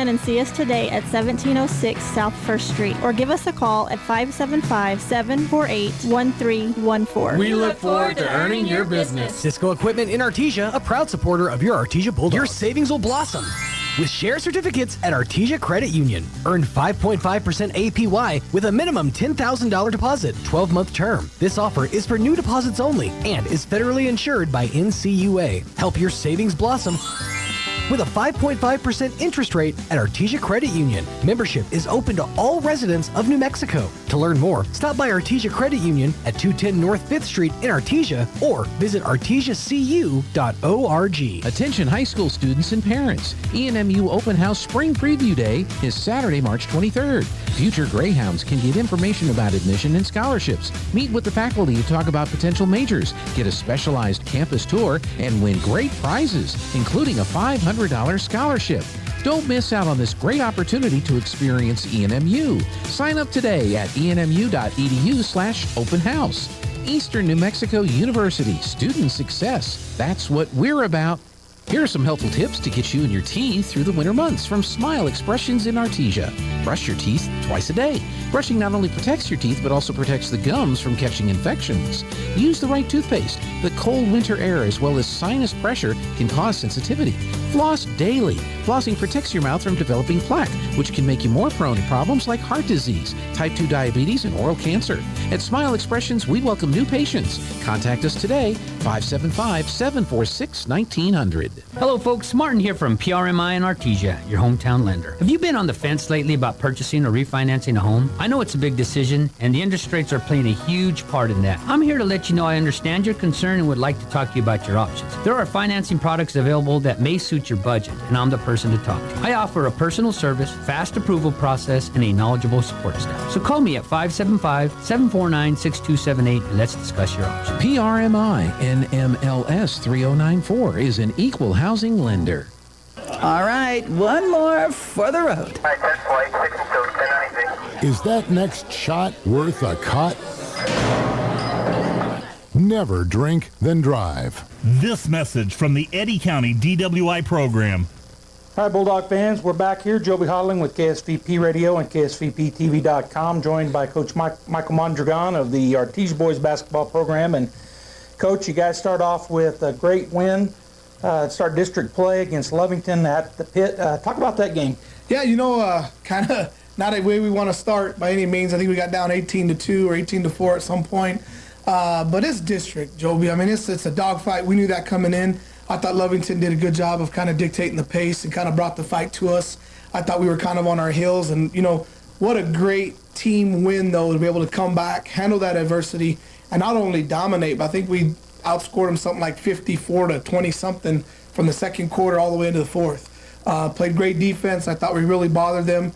in and see us today at 1706 South 1st Street or give us a call at 575-748-1314. We look forward to earning your business. Cisco Equipment in Artesia, a proud supporter of your Artesia Bulldogs. Your savings will blossom with share certificates at Artesia Credit Union. Earn 5.5% APY with a minimum $10,000 deposit, 12-month term. This offer is for new deposits only and is federally insured by NCUA. Help your savings blossom with a 5.5% interest rate at Artesia Credit Union. Membership is open to all residents of New Mexico. To learn more, stop by Artesia Credit Union at 210 North 5th Street in Artesia or visit artesiacu.org. Attention high school students and parents. ENMU Open House Spring Preview Day is Saturday, March 23rd. Future Greyhounds can get information about admission and scholarships, meet with the faculty to talk about potential majors, get a specialized campus tour, and win great prizes, including a $500 scholarship. Don't miss out on this great opportunity to experience ENMU. Sign up today at enmu.edu/open house. Eastern New Mexico University, student success. That's what we're about. Here are some helpful tips to get you and your teeth through the winter months from Smile Expressions in Artesia. Brush your teeth twice a day. Brushing not only protects your teeth, but also protects the gums from catching infections. Use the right toothpaste. The cold winter air as well as sinus pressure can cause sensitivity. Floss daily. Flossing protects your mouth from developing plaque, which can make you more prone to problems like heart disease, type 2 diabetes, and oral cancer. At Smile Expressions, we welcome new patients. Contact us today, 575-746-1900. Hello folks, Martin here from PRMI in Artesia, your hometown lender. Have you been on the fence lately about purchasing or refinancing a home? I know it's a big decision, and the interest rates are playing a huge part in that. I'm here to let you know I understand your concern and would like to talk to you about your options. There are financing products available that may suit your budget, and I'm the person to talk to. I offer a personal service, fast approval process, and a knowledgeable support staff. So call me at 575-749-6278 and let's discuss your options. PRMI NMLS 3094 is an equal housing lender. All right, one more for the road. Is that next shot worth a cut? Never drink, then drive. This message from the Eddy County DWI program. Hi, Bulldog fans. We're back here. Joby Hodling with KSVP Radio and KSVPTV.com, joined by Coach Michael Mondragon of the Artesia Boys basketball program. And, Coach, you guys start off with a great win. Start district play against Lovington at the Pit. Talk about that game. Yeah, kind of not a way we want to start by any means. I think we got down 18-2 or 18-4 at some point. But it's district, Joby. I mean, it's a dogfight. We knew that coming in. I thought Lovington did a good job of kind of dictating the pace and kind of brought the fight to us. I thought we were kind of on our heels. And, what a great team win, though, to be able to come back, handle that adversity, and not only dominate, but I think we outscored them something like 54-20-something from the second quarter all the way into the fourth. Played great defense. I thought we really bothered them.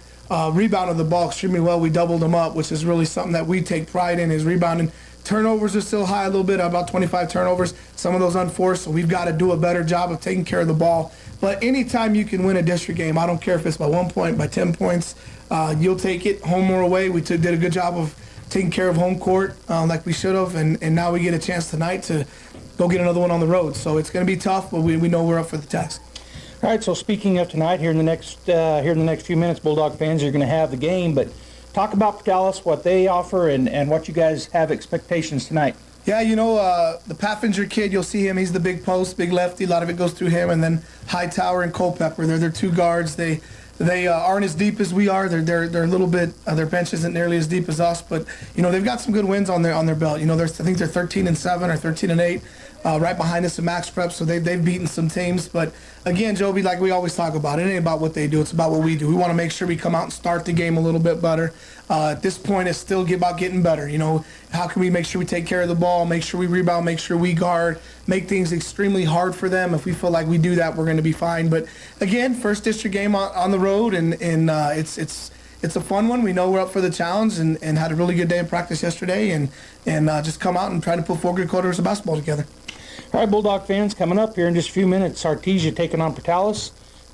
Rebounded the ball extremely well. We doubled them up, which is really something that we take pride in, is rebounding. Turnovers are still high a little bit, about 25 turnovers, some of those unforced, so we've got to do a better job of taking care of the ball. But anytime you can win a district game, I don't care if it's by 1 point, by 10 points, you'll take it, home or away. We did a good job of taking care of home court like we should have, and now we get a chance tonight to go get another one on the road. So it's going to be tough, but we know we're up for the task. All right, so speaking of tonight, here in the next few minutes, Bulldog fans are going to have the game, but talk about Dallas, what they offer, and what you guys have expectations tonight. Yeah, the Paffinger kid, you'll see him. He's the big post, big lefty. A lot of it goes through him. And then Hightower and Culpepper, they're their two guards. They aren't as deep as we are. They're a little bit. Their bench isn't nearly as deep as us, but they've got some good wins on their belt. I think they're 13-7 or 13-8. Right behind us in Max Prep, so they've beaten some teams. But again, Joby, like we always talk about, it ain't about what they do, it's about what we do. We want to make sure we come out and start the game a little bit better. At this point, it's still about getting better. How can we make sure we take care of the ball, make sure we rebound, make sure we guard, make things extremely hard for them. If we feel like we do that, we're going to be fine. But again, first district game on the road, and it's a fun one. We know we're up for the challenge, and had a really good day in practice yesterday, and just come out and try to put 4 good quarters of basketball together. All right, Bulldog fans, coming up here in just a few minutes, Artesia taking on Portales.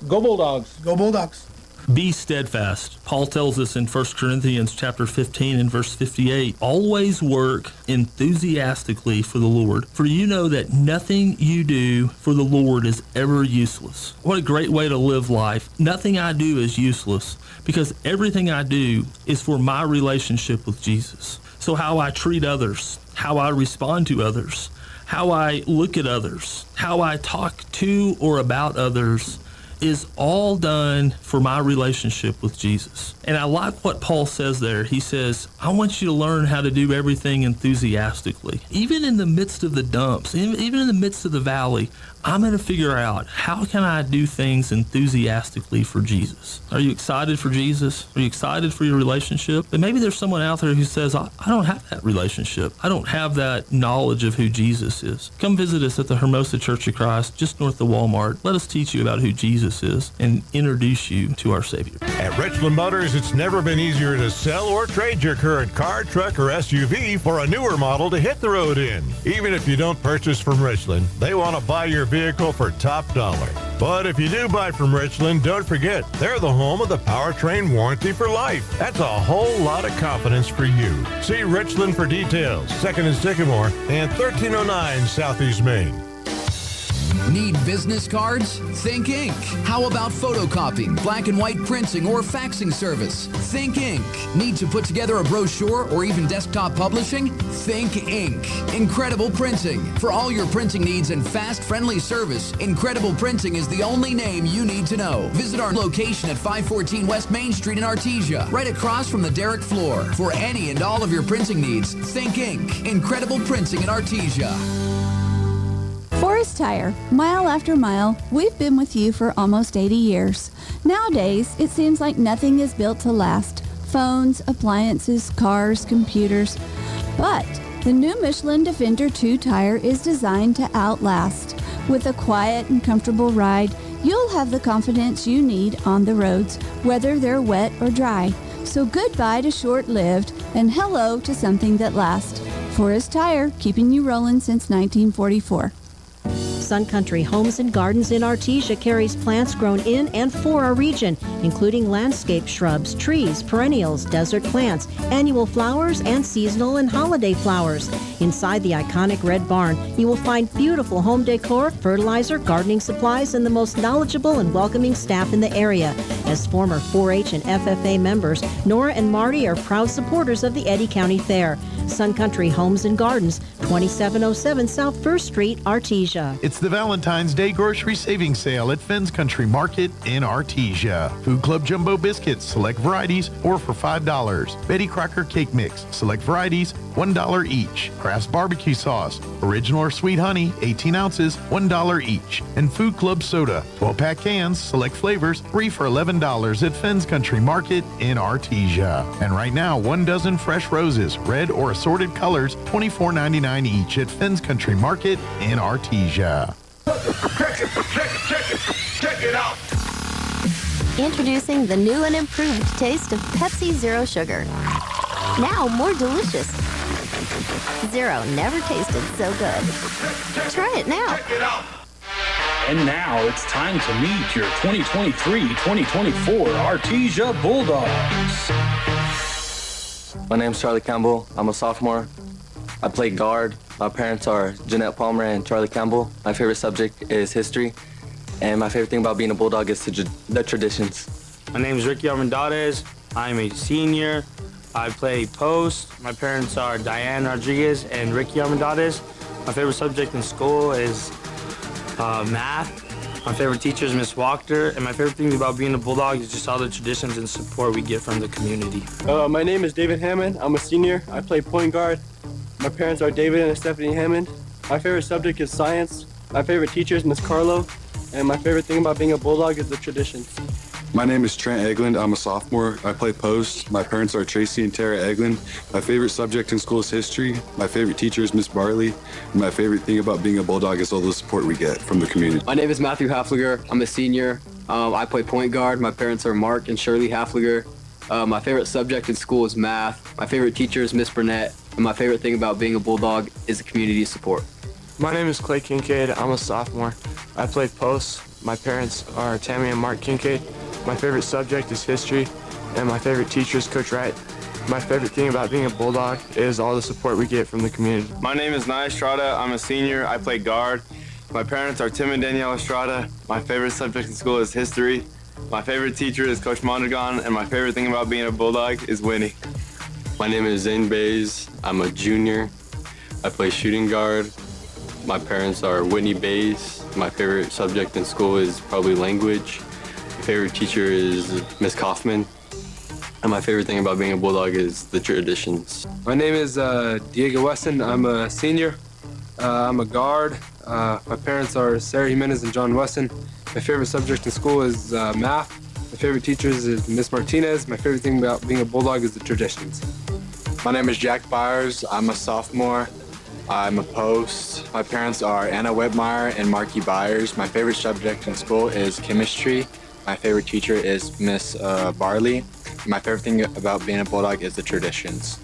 Go Bulldogs. Go Bulldogs. Be steadfast. Paul tells us in 1 Corinthians chapter 15 and verse 58, always work enthusiastically for the Lord, for you know that nothing you do for the Lord is ever useless. What a great way to live life. Nothing I do is useless because everything I do is for my relationship with Jesus. So how I treat others, how I respond to others, how I look at others, how I talk to or about others is all done for my relationship with Jesus. And I like what Paul says there. He says, I want you to learn how to do everything enthusiastically. Even in the midst of the dumps, even in the midst of the valley, I'm going to figure out how can I do things enthusiastically for Jesus. Are you excited for Jesus? Are you excited for your relationship? But maybe there's someone out there who says, I don't have that relationship. I don't have that knowledge of who Jesus is. Come visit us at the Hermosa Church of Christ, just north of Walmart. Let us teach you about who Jesus is and introduce you to our Savior. At Richland Motors, it's never been easier to sell or trade your current car, truck, or SUV for a newer model to hit the road in. Even if you don't purchase from Richland, they want to buy your vehicle for top dollar. But if you do buy from Richland, don't forget, they're the home of the powertrain warranty for life. That's a whole lot of confidence for you. See Richland for details, 2nd and Sycamore, and 1309 Southeast Main. Need business cards? Think Inc. How about photocopying, black and white printing, or faxing service? Think Inc. Need to put together a brochure or even desktop publishing? Think Inc. Incredible Printing. For all your printing needs and fast, friendly service, Incredible Printing is the only name you need to know. Visit our location at 514 West Main Street in Artesia, right across from the Derrick floor. For any and all of your printing needs, Think Inc. Incredible Printing in Artesia. Forest Tire, mile after mile, we've been with you for almost 80 years. Nowadays, it seems like nothing is built to last. Phones, appliances, cars, computers. But the new Michelin Defender 2 tire is designed to outlast. With a quiet and comfortable ride, you'll have the confidence you need on the roads, whether they're wet or dry. So goodbye to short-lived and hello to something that lasts. Forest Tire, keeping you rolling since 1944. Sun Country Homes and Gardens in Artesia carries plants grown in and for our region, including landscape shrubs, trees, perennials, desert plants, annual flowers, and seasonal and holiday flowers. Inside the iconic red barn, you will find beautiful home decor, fertilizer, gardening supplies, and the most knowledgeable and welcoming staff in the area. As former 4-H and FFA members, Nora and Marty are proud supporters of the Eddy County Fair. Sun Country Homes and Gardens, 2707 South 1st Street, Artesia. It's the Valentine's Day grocery savings sale at Fenn's Country Market in Artesia. Food Club Jumbo Biscuits, select varieties, 4 for $5. Betty Crocker Cake Mix, select varieties, $1 each. Kraft's Barbecue Sauce, original or sweet honey, 18 ounces, $1 each. And Food Club Soda, 12-pack cans, select flavors, 3 for $11 at Fenn's Country Market in Artesia. And right now, 1 dozen fresh roses, red or assorted colors, $24.99 each at Fenn's Country Market in Artesia. Check it out. Introducing the new and improved taste of Pepsi Zero Sugar. Now more delicious. Zero never tasted so good. Try it now. And now it's time to meet your 2023-2024 Artesia Bulldogs. My name's Charlie Campbell. I'm a sophomore. I play guard. My parents are Jeanette Palmer and Charlie Campbell. My favorite subject is history. And my favorite thing about being a Bulldog is the traditions. My name is Ricky Armendariz. I'm a senior. I play post. My parents are Diane Rodriguez and Ricky Armendariz. My favorite subject in school is math. My favorite teacher is Miss Wachter. And my favorite thing about being a Bulldog is just all the traditions and support we get from the community. My name is David Hammond. I'm a senior. I play point guard. My parents are David and Stephanie Hammond. My favorite subject is science. My favorite teacher is Miss Carlo. And my favorite thing about being a Bulldog is the traditions. My name is Trent Eglund. I'm a sophomore. I play post. My parents are Tracy and Tara Eglund. My favorite subject in school is history. My favorite teacher is Miss Barley. And my favorite thing about being a Bulldog is all the support we get from the community. My name is Matthew Hafliger. I'm a senior. I play point guard. My parents are Mark and Shirley Hafliger. My favorite subject in school is math. My favorite teacher is Miss Burnett. And my favorite thing about being a Bulldog is the community support. My name is Clay Kincaid. I'm a sophomore. I play post. My parents are Tammy and Mark Kincaid. My favorite subject is history, and my favorite teacher is Coach Wright. My favorite thing about being a Bulldog is all the support we get from the community. My name is Nia Estrada. I'm a senior. I play guard. My parents are Tim and Danielle Estrada. My favorite subject in school is history. My favorite teacher is Coach Mondragon, and my favorite thing about being a Bulldog is winning. My name is Zane Bays. I'm a junior. I play shooting guard. My parents are Whitney Bays. My favorite subject in school is probably language. My favorite teacher is Miss Kaufman. And my favorite thing about being a Bulldog is the traditions. My name is Diego Weston. I'm a senior. I'm a guard. My parents are Sarah Jimenez and John Weston. My favorite subject in school is math. My favorite teachers is Miss Martinez. My favorite thing about being a Bulldog is the traditions. My name is Jack Byers. I'm a sophomore. I'm a post. My parents are Anna Whitmire and Marky Byers. My favorite subject in school is chemistry. My favorite teacher is Miss Barley. My favorite thing about being a Bulldog is the traditions.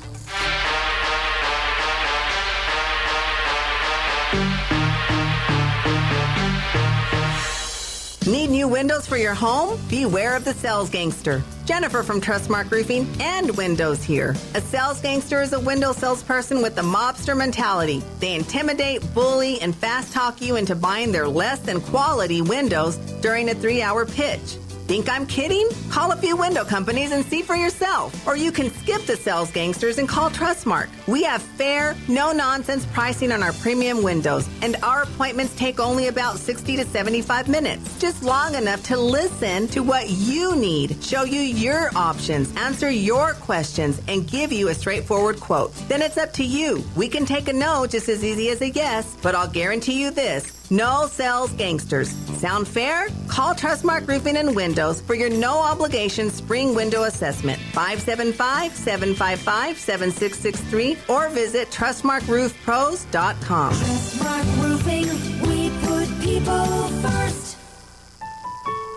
Need new windows for your home? Beware of the sales gangster. Jennifer from Trustmark Roofing and Windows here. A sales gangster is a window salesperson with a mobster mentality. They intimidate, bully, and fast talk you into buying their less than quality windows during a 3-hour pitch. Think I'm kidding? Call a few window companies and see for yourself. Or you can skip the sales gangsters and call Trustmark. We have fair, no-nonsense pricing on our premium windows, and our appointments take only about 60 to 75 minutes. Just long enough to listen to what you need, show you your options, answer your questions, and give you a straightforward quote. Then it's up to you. We can take a no just as easy as a yes, but I'll guarantee you this. No sales gangsters. Sound fair? Call Trustmark Roofing and Windows for your no-obligation spring window assessment. 575-755-7663 or visit TrustmarkRoofPros.com. Trustmark Roofing, we put people first.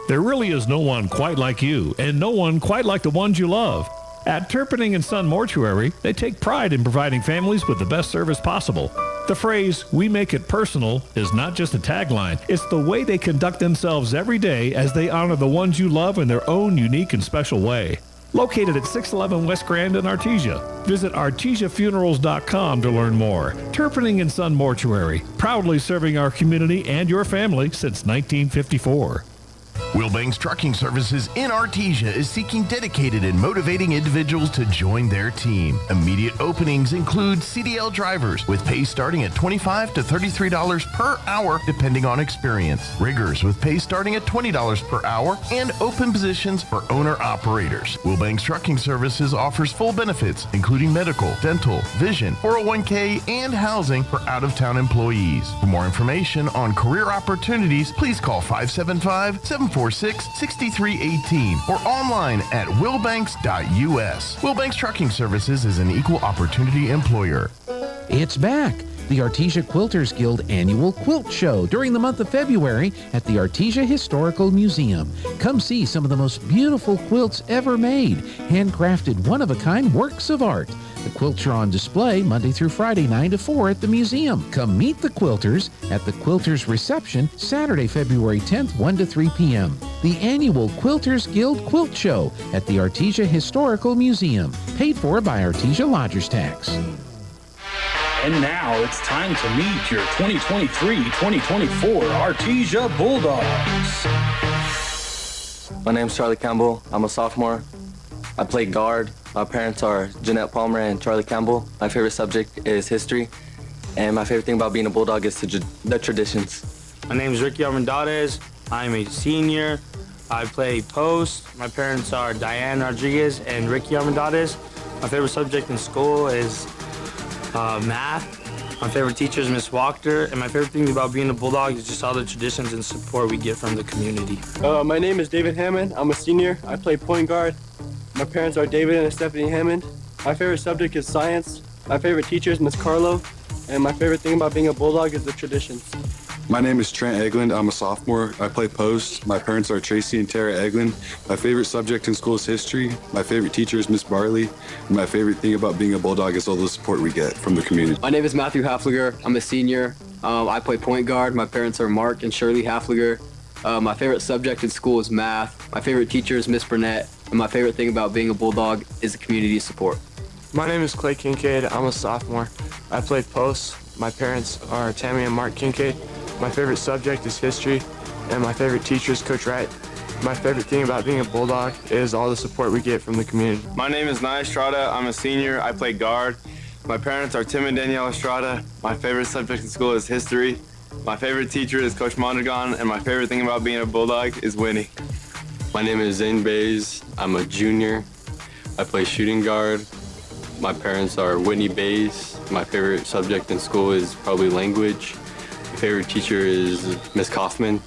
There really is no one quite like you, and no one quite like the ones you love. At Turpinning & Son Mortuary, they take pride in providing families with the best service possible. The phrase, "we make it personal," is not just a tagline. It's the way they conduct themselves every day as they honor the ones you love in their own unique and special way. Located at 611 West Grand in Artesia. Visit artesiafunerals.com to learn more. Turpinning & Son Mortuary, proudly serving our community and your family since 1954. Wilbanks Trucking Services in Artesia is seeking dedicated and motivating individuals to join their team. Immediate openings include CDL drivers with pay starting at $25 to $33 per hour depending on experience. Riggers with pay starting at $20 per hour and open positions for owner-operators. Wilbanks Trucking Services offers full benefits including medical, dental, vision, 401k, and housing for out-of-town employees. For more information on career opportunities, please call 575-746-6318 or online at wilbanks.us. Wilbanks Trucking Services is an equal opportunity employer. It's back. The Artesia Quilters Guild annual quilt show during the month of February at the Artesia Historical Museum. Come see some of the most beautiful quilts ever made, handcrafted one-of-a-kind works of art. The quilts are on display Monday through Friday, 9 to 4 at the museum. Come meet the quilters at the Quilters Reception Saturday, February 10th, 1 to 3 p.m. The annual Quilters Guild Quilt Show at the Artesia Historical Museum, paid for by Artesia Lodgers Tax. And now it's time to meet your 2023-2024 Artesia Bulldogs. My name's Charlie Campbell. I'm a sophomore. I play guard. My parents are Jeanette Palmer and Charlie Campbell. My favorite subject is history. And my favorite thing about being a Bulldog is the traditions. My name is Ricky Armendariz. I'm a senior. I play post. My parents are Diane Rodriguez and Ricky Armendariz. My favorite subject in school is math. My favorite teacher is Miss Wachter, and my favorite thing about being a Bulldog is just all the traditions and support we get from the community. My name is David Hammond. I'm a senior. I play point guard. My parents are David and Stephanie Hammond. My favorite subject is science. My favorite teacher is Miss Carlo, and my favorite thing about being a Bulldog is the traditions. My name is Trent Eglund. I'm a sophomore. I play post. My parents are Tracy and Tara Eglund. My favorite subject in school is history. My favorite teacher is Miss Barley. And my favorite thing about being a Bulldog is all the support we get from the community. My name is Matthew Hafliger. I'm a senior. I play point guard. My parents are Mark and Shirley Hafliger. My favorite subject in school is math. My favorite teacher is Miss Burnett. And my favorite thing about being a Bulldog is the community support. My name is Clay Kincaid. I'm a sophomore. I play post. My parents are Tammy and Mark Kincaid. My favorite subject is history, and my favorite teacher is Coach Wright. My favorite thing about being a Bulldog is all the support we get from the community. My name is Nia Estrada. I'm a senior. I play guard. My parents are Tim and Danielle Estrada. My favorite subject in school is history. My favorite teacher is Coach Mondragon, and my favorite thing about being a Bulldog is winning. My name is Zane Bays. I'm a junior. I play shooting guard. My parents are Whitney Bays. My favorite subject in school is probably language. My favorite teacher is Miss Kaufman.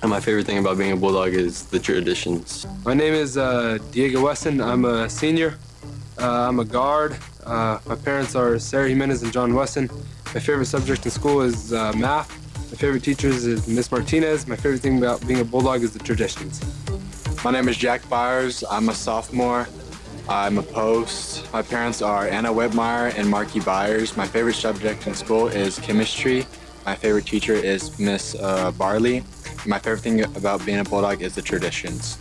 And my favorite thing about being a Bulldog is the traditions. My name is Diego Weston. I'm a senior. I'm a guard. My parents are Sarah Jimenez and John Weston. My favorite subject in school is math. My favorite teachers is Miss Martinez. My favorite thing about being a Bulldog is the traditions. My name is Jack Byers. I'm a sophomore. I'm a post. My parents are Anna Webmeyer and Marky Byers. My favorite subject in school is chemistry. My favorite teacher is Miss Barley. My favorite thing about being a Bulldog is the traditions.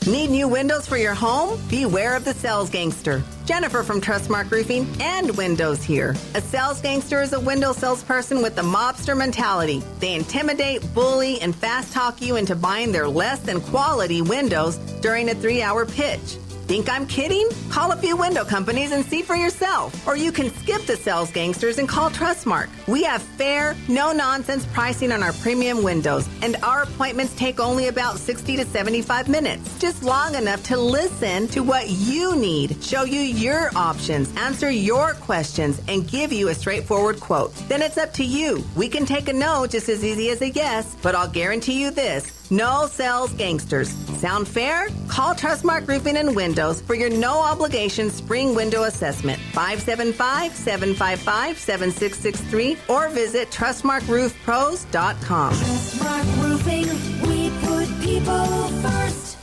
Need new windows for your home? Beware of the sales gangster. Jennifer from Trustmark Roofing and Windows here. A sales gangster is a window salesperson with the mobster mentality. They intimidate, bully, and fast talk you into buying their less than quality windows during a 3-hour pitch. Think I'm kidding? Call a few window companies and see for yourself. Or you can skip the sales gangsters and call Trustmark. We have fair, no-nonsense pricing on our premium windows, and our appointments take only about 60 to 75 minutes. Just long enough to listen to what you need, show you your options, answer your questions, and give you a straightforward quote. Then it's up to you. We can take a no just as easy as a yes, but I'll guarantee you this. No sales gangsters. Sound fair? Call Trustmark Roofing and Windows for your no-obligation spring window assessment. 575-755-7663 or visit TrustmarkRoofPros.com. Trustmark Roofing, we put people first.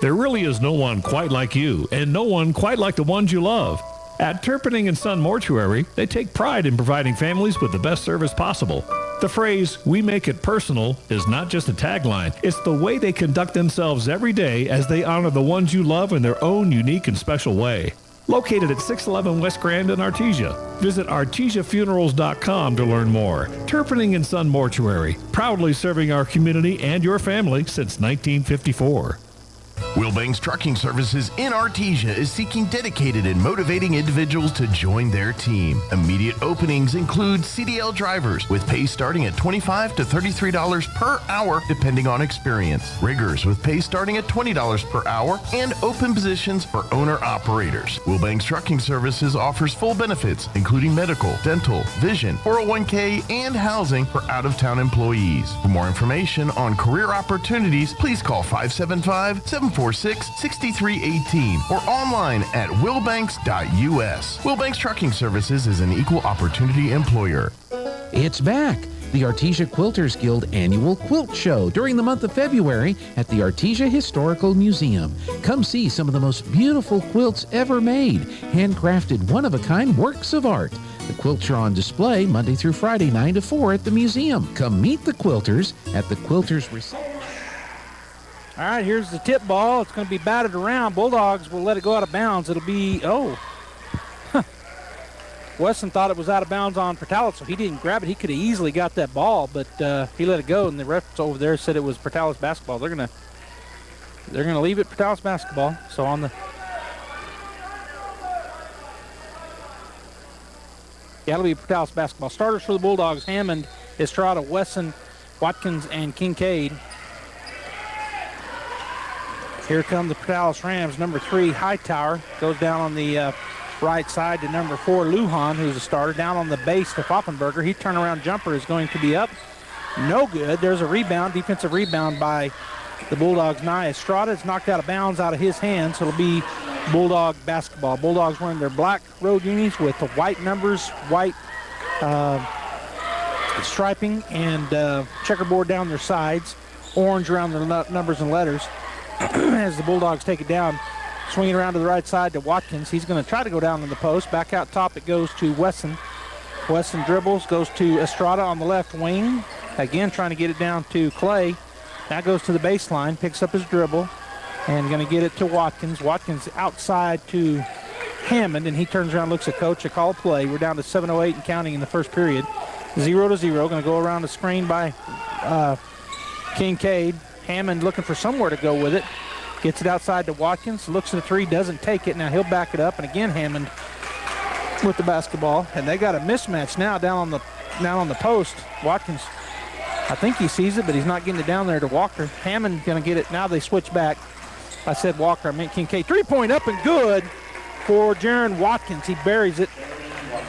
There really is no one quite like you, and no one quite like the ones you love. At Turpinning and Son Mortuary, they take pride in providing families with the best service possible. The phrase, "we make it personal," is not just a tagline. It's the way they conduct themselves every day as they honor the ones you love in their own unique and special way. Located at 611 West Grand in Artesia. Visit artesiafunerals.com to learn more. Turpinning and Son Mortuary, proudly serving our community and your family since 1954. Wilbanks Trucking Services in Artesia is seeking dedicated and motivating individuals to join their team. Immediate openings include CDL drivers with pay starting at $25 to $33 per hour depending on experience. Riggers with pay starting at $20 per hour and open positions for owner-operators. Wilbanks Trucking Services offers full benefits including medical, dental, vision, 401k, and housing for out-of-town employees. For more information on career opportunities, please call 575-746-6318 or online at wilbanks.us. Wilbanks Trucking Services is an equal opportunity employer. It's back. The Artesia Quilters Guild annual quilt show during the month of February at the Artesia Historical Museum. Come see some of the most beautiful quilts ever made, handcrafted one-of-a-kind works of art. The quilts are on display Monday through Friday, 9 to 4 at the museum. Come meet the quilters at the Quilters Reception. All right, here's the tip ball. It's going to be batted around. Bulldogs will let it go out of bounds. It'll be, Weston thought it was out of bounds on Portales, so he didn't grab it. He could have easily got that ball, but he let it go, and the ref over there said it was Portales basketball. They're gonna leave it Portales basketball. So on the it'll be Portales basketball. Starters for the Bulldogs: Hammond, Estrada, Wesson, Watkins, and Kincaid. Here come the Portales Rams. Number 3, Hightower, goes down on the right side to number 4, Lujan, who's a starter. Down on the base to Poffenberger. His turnaround jumper is going to be up. No good. There's a rebound, defensive rebound by the Bulldogs. Nia Estrada. It's knocked out of bounds out of his hands, so it'll be Bulldog basketball. Bulldogs wearing their black road unis with the white numbers, white striping, and checkerboard down their sides, orange around their numbers and letters. As the Bulldogs take it down Swinging around to the right side to Watkins. He's going to try to go down in the post. Back out top it goes to Wesson. Wesson dribbles, goes to Estrada on the left wing. Again, trying to get it down to Clay. Now goes to the baseline, picks up his dribble, and going to get it to Watkins. Watkins outside to Hammond, and he turns around, looks at coach, a call play. We're down to 7:08 and counting in the first period. 0-0. Going to go around the screen by Kincaid. Hammond looking for somewhere to go with it. Gets it outside to Watkins, looks at the three, doesn't take it. Now he'll back it up, and again Hammond with the basketball. And they got a mismatch now down on the post. Watkins, I think he sees it, but he's not getting it down there to Walker. Hammond going to get it. Now they switch back. I said Walker, I meant Kincaid. 3-point up and good for Jaron Watkins. He buries it,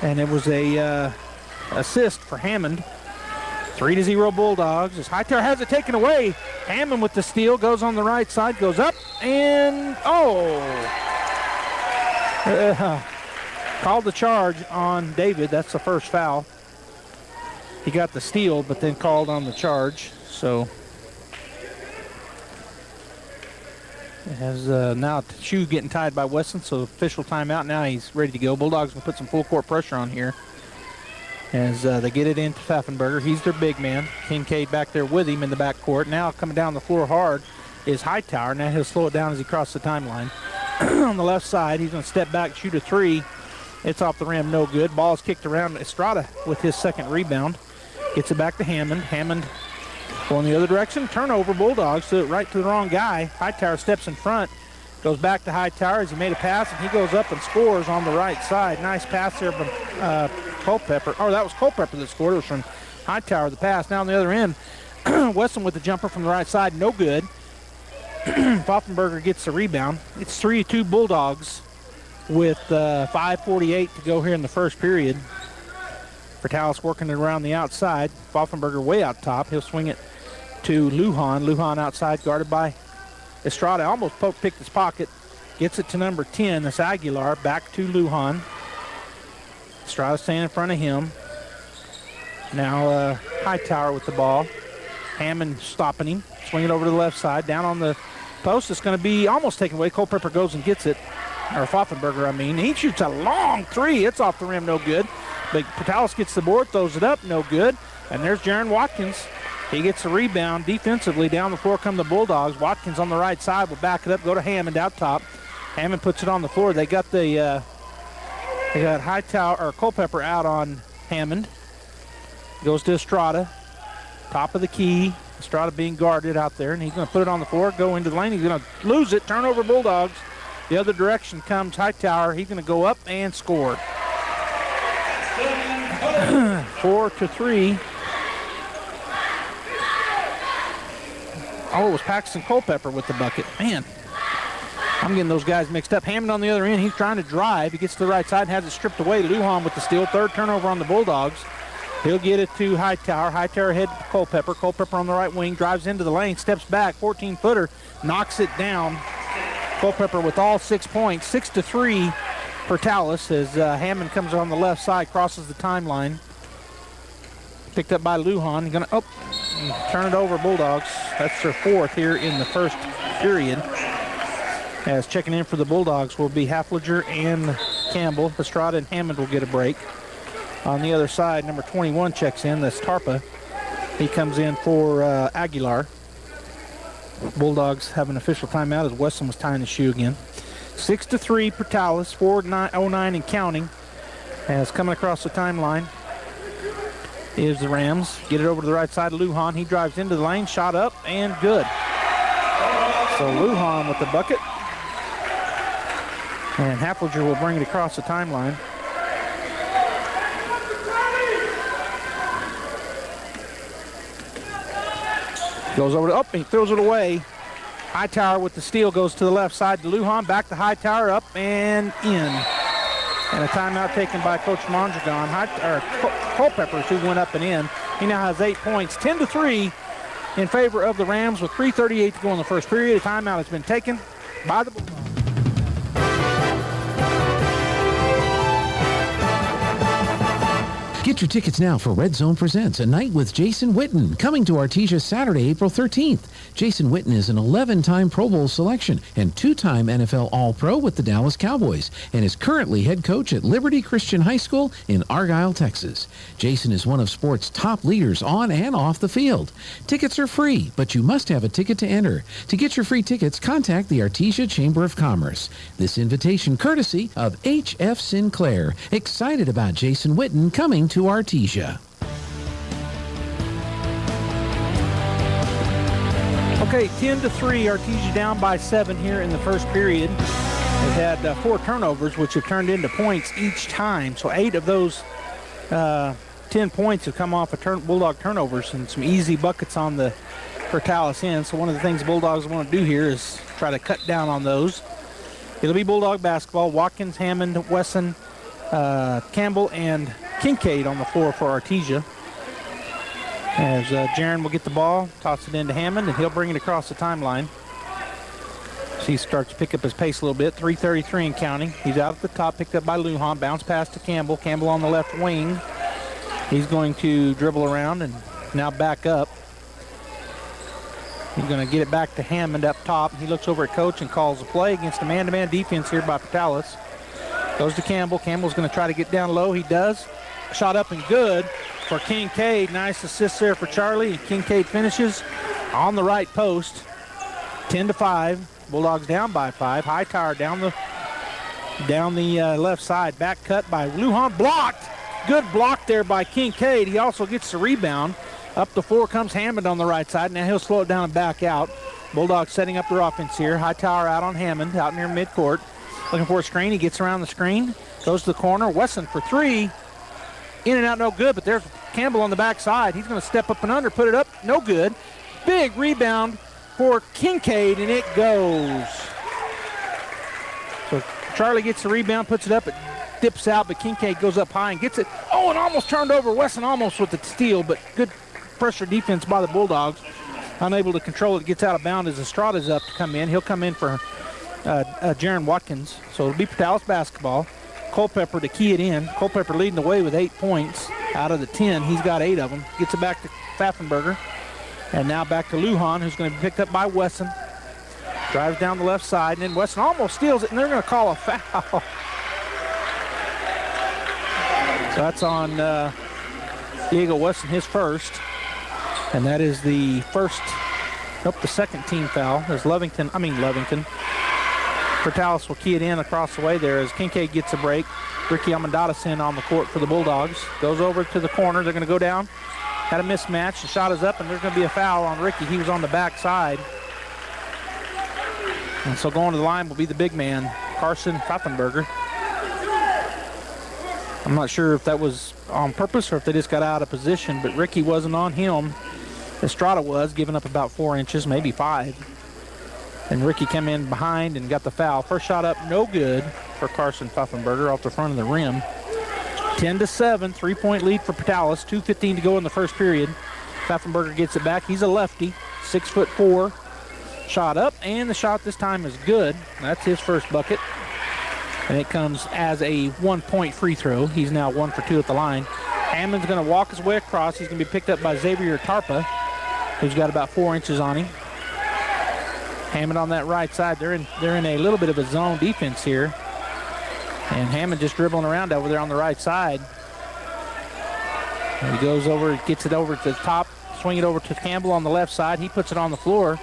and it was a assist for Hammond. 3-0 Bulldogs as Hightower has it taken away. Hammond with the steal, goes on the right side, goes up, and called the charge on David. That's the first foul. He got the steal, but then called on the charge. So as now shoe getting tied by Wesson, so official timeout. Now he's ready to go. Bulldogs will put some full court pressure on here as they get it into Pfaffenberger. He's their big man. Kincaid back there with him in the backcourt. Now coming down the floor hard is Hightower. Now he'll slow it down as he crosses the timeline. On the left side, he's going to step back, shoot a three. It's off the rim, no good. Ball's kicked around. Estrada with his second rebound. Gets it back to Hammond. Hammond going the other direction. Turnover, Bulldogs, right to the wrong guy. Hightower steps in front. Goes back to Hightower as he made a pass, and he goes up and scores on the right side. Nice pass there from Culpepper. Oh, that was Culpepper that scored. It was from Hightower, the pass. Now on the other end, Wesson with the jumper from the right side, no good. Pfaffenberger gets the rebound. It's 3-2 Bulldogs with 5:48 to go here in the first period. Portales working it around the outside. Pfaffenberger way out top. He'll swing it to Lujan. Lujan outside, guarded by Estrada. Almost picked his pocket. Gets it to number 10. That's Aguilar. Back to Lujan. Estrada staying in front of him. Now Hightower with the ball. Hammond stopping him. Swing it over to the left side. Down on the post. It's going to be almost taken away. Culpepper goes and gets it. Or Pfaffenberger, I mean. He shoots a long three. It's off the rim, no good. But Portales gets the board, throws it up, no good. And there's Jaron Watkins. He gets the rebound defensively. Down the floor come the Bulldogs. Watkins on the right side will back it up, go to Hammond out top. Hammond puts it on the floor. They got Hightower or Culpepper out on Hammond. Goes to Estrada. Top of the key. Estrada being guarded out there, and he's going to put it on the floor, go into the lane. He's going to lose it. Turnover Bulldogs. The other direction comes Hightower. He's going to go up and score. 4-3. Oh, it was Paxton Culpepper with the bucket. Man, I'm getting those guys mixed up. Hammond on the other end. He's trying to drive. He gets to the right side and has it stripped away. Lujan with the steal. Third turnover on the Bulldogs. He'll get it to Hightower. Hightower head to Culpepper. Culpepper on the right wing. Drives into the lane. Steps back. 14-footer. Knocks it down. Culpepper with all 6 points. 6-3 for Portales as Hammond comes on the left side. Crosses the timeline. Picked up by Lujan. Going to turn it over Bulldogs. That's their fourth here in the first period. As checking in for the Bulldogs will be Hafliger and Campbell. Estrada and Hammond will get a break. On the other side, number 21 checks in. That's Tarpa. He comes in for Aguilar. Bulldogs have an official timeout as Wesson was tying his shoe again. 6-3 Portales. 4:09 and counting. As coming across the timeline is the Rams. Get it over to the right side of Lujan. He drives into the lane. Shot up and good. So Lujan with the bucket. And Hafliger will bring it across the timeline. Goes over to he throws it away. Hightower with the steal goes to the left side to Lujan. Back to Hightower, up and in. And a timeout taken by Coach Mondragon. Culpepper, who went up and in. He now has 8 points. 10-3 in favor of the Rams with 3:38 to go in the first period. A timeout has been taken by the Bulldogs. Get your tickets now for Red Zone Presents A Night with Jason Witten, coming to Artesia Saturday, April 13th. Jason Witten is an 11-time Pro Bowl selection and 2-time NFL All-Pro with the Dallas Cowboys and is currently head coach at Liberty Christian High School in Argyle, Texas. Jason is one of sports' top leaders on and off the field. Tickets are free, but you must have a ticket to enter. To get your free tickets, contact the Artesia Chamber of Commerce. This invitation courtesy of H.F. Sinclair. Excited about Jason Witten coming to Artesia. Okay, 10-3, Artesia down by 7 here in the first period. They've had 4 turnovers, which have turned into points each time. So 8 of those 10 points have come off of Bulldog turnovers and some easy buckets on the Portales end. So one of the things Bulldogs want to do here is try to cut down on those. It'll be Bulldog basketball. Watkins, Hammond, Wesson, Campbell, and Kincaid on the floor for Artesia. As Jaron will get the ball, toss it into Hammond, and he'll bring it across the timeline. So he starts to pick up his pace a little bit. 3:33 and counting. He's out at the top, picked up by Lujan. Bounce pass to Campbell. Campbell on the left wing. He's going to dribble around and now back up. He's going to get it back to Hammond up top. He looks over at coach and calls a play against a man-to-man defense here by Portales. Goes to Campbell. Campbell's going to try to get down low. He does. Shot up and good for Kincaid. Nice assist there for Charlie. Kincaid finishes on the right post. 10-5. Bulldogs down by 5. Hightower down the left side. Back cut by Lujan. Blocked. Good block there by Kincaid. He also gets the rebound. Up the floor comes Hammond on the right side. Now he'll slow it down and back out. Bulldogs setting up their offense here. Hightower out on Hammond, out near midcourt. Looking for a screen. He gets around the screen. Goes to the corner. Wesson for 3. In and out, no good, but there's Campbell on the backside. He's going to step up and under, put it up, no good. Big rebound for Kincaid, and it goes. So Charlie gets the rebound, puts it up, it dips out, but Kincaid goes up high and gets it. Oh, and almost turned over. Wesson almost with the steal, but good pressure defense by the Bulldogs. Unable to control it, gets out of bounds as Estrada's up to come in. He'll come in for Jaron Watkins. So it'll be Portales basketball. Culpepper to key it in. Culpepper leading the way with 8 points out of the 10. He's got 8 of them. Gets it back to Pfaffenberger. And now back to Lujan, who's going to be picked up by Wesson. Drives down the left side, and then Wesson almost steals it, and they're going to call a foul. So that's on Diego Wesson, his first. And that is the second team foul. There's Lovington. Portales will key it in across the way there as Kincaid gets a break. Ricky Almendadas in on the court for the Bulldogs. Goes over to the corner. They're going to go down. Had a mismatch. The shot is up, and there's going to be a foul on Ricky. He was on the backside. And so going to the line will be the big man, Carson Pfaffenberger. I'm not sure if that was on purpose or if they just got out of position, but Ricky wasn't on him. Estrada was, giving up about 4 inches, maybe 5. And Ricky came in behind and got the foul. First shot up, no good for Carson Pfaffenberger off the front of the rim. 10-7, 3-point lead for Portales. 2:15 to go in the first period. Pfaffenberger gets it back. He's a lefty, 6'4". Shot up, and the shot this time is good. That's his first bucket. And it comes as a 1-point free throw. He's now 1 for 2 at the line. Hammond's going to walk his way across. He's going to be picked up by Xavier Tarpa, who's got about 4 inches on him. Hammond on that right side. They're in a little bit of a zone defense here. And Hammond just dribbling around over there on the right side. And he goes over, gets it over to the top, swing it over to Campbell on the left side. He puts it on the floor.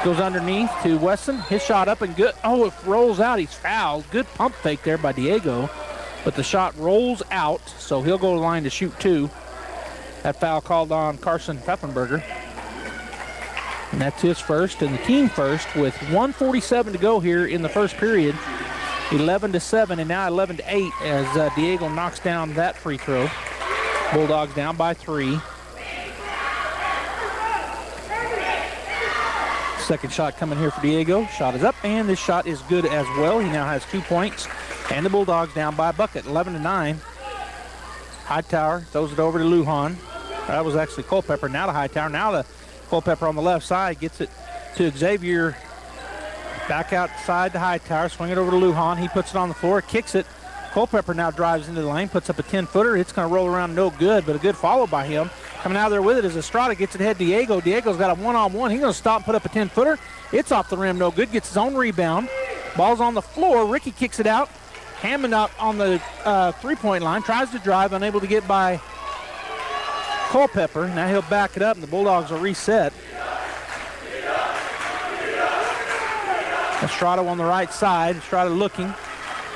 Goes underneath to Wesson. His shot up and good. Oh, it rolls out. He's fouled. Good pump fake there by Diego. But the shot rolls out, so he'll go to the line to shoot 2. That foul called on Carson Pfaffenberger. And that's his first and the team first with 1:47 to go here in the first period. 11-7 and now 11-8 as Diego knocks down that free throw. Bulldogs down by 3. Second shot coming here for Diego. Shot is up, and this shot is good as well. He now has 2 points, and the Bulldogs down by a bucket, 11-9. Hightower throws it over to Lujan. That was actually Culpepper. Now to Hightower. Now to Culpepper on the left side. Gets it to Xavier. Back outside to Hightower. Swing it over to Lujan. He puts it on the floor. Kicks it. Culpepper now drives into the lane, puts up a 10-footer. It's going to roll around no good, but a good follow by him. Coming out there with it is Estrada, gets it ahead Diego. Diego's got a one-on-one. He's going to stop and put up a 10-footer. It's off the rim, no good. Gets his own rebound. Ball's on the floor. Ricky kicks it out. Hammond out on the three-point line. Tries to drive, unable to get by Culpepper. Now he'll back it up, and the Bulldogs will reset. Estrada on the right side. Estrada looking.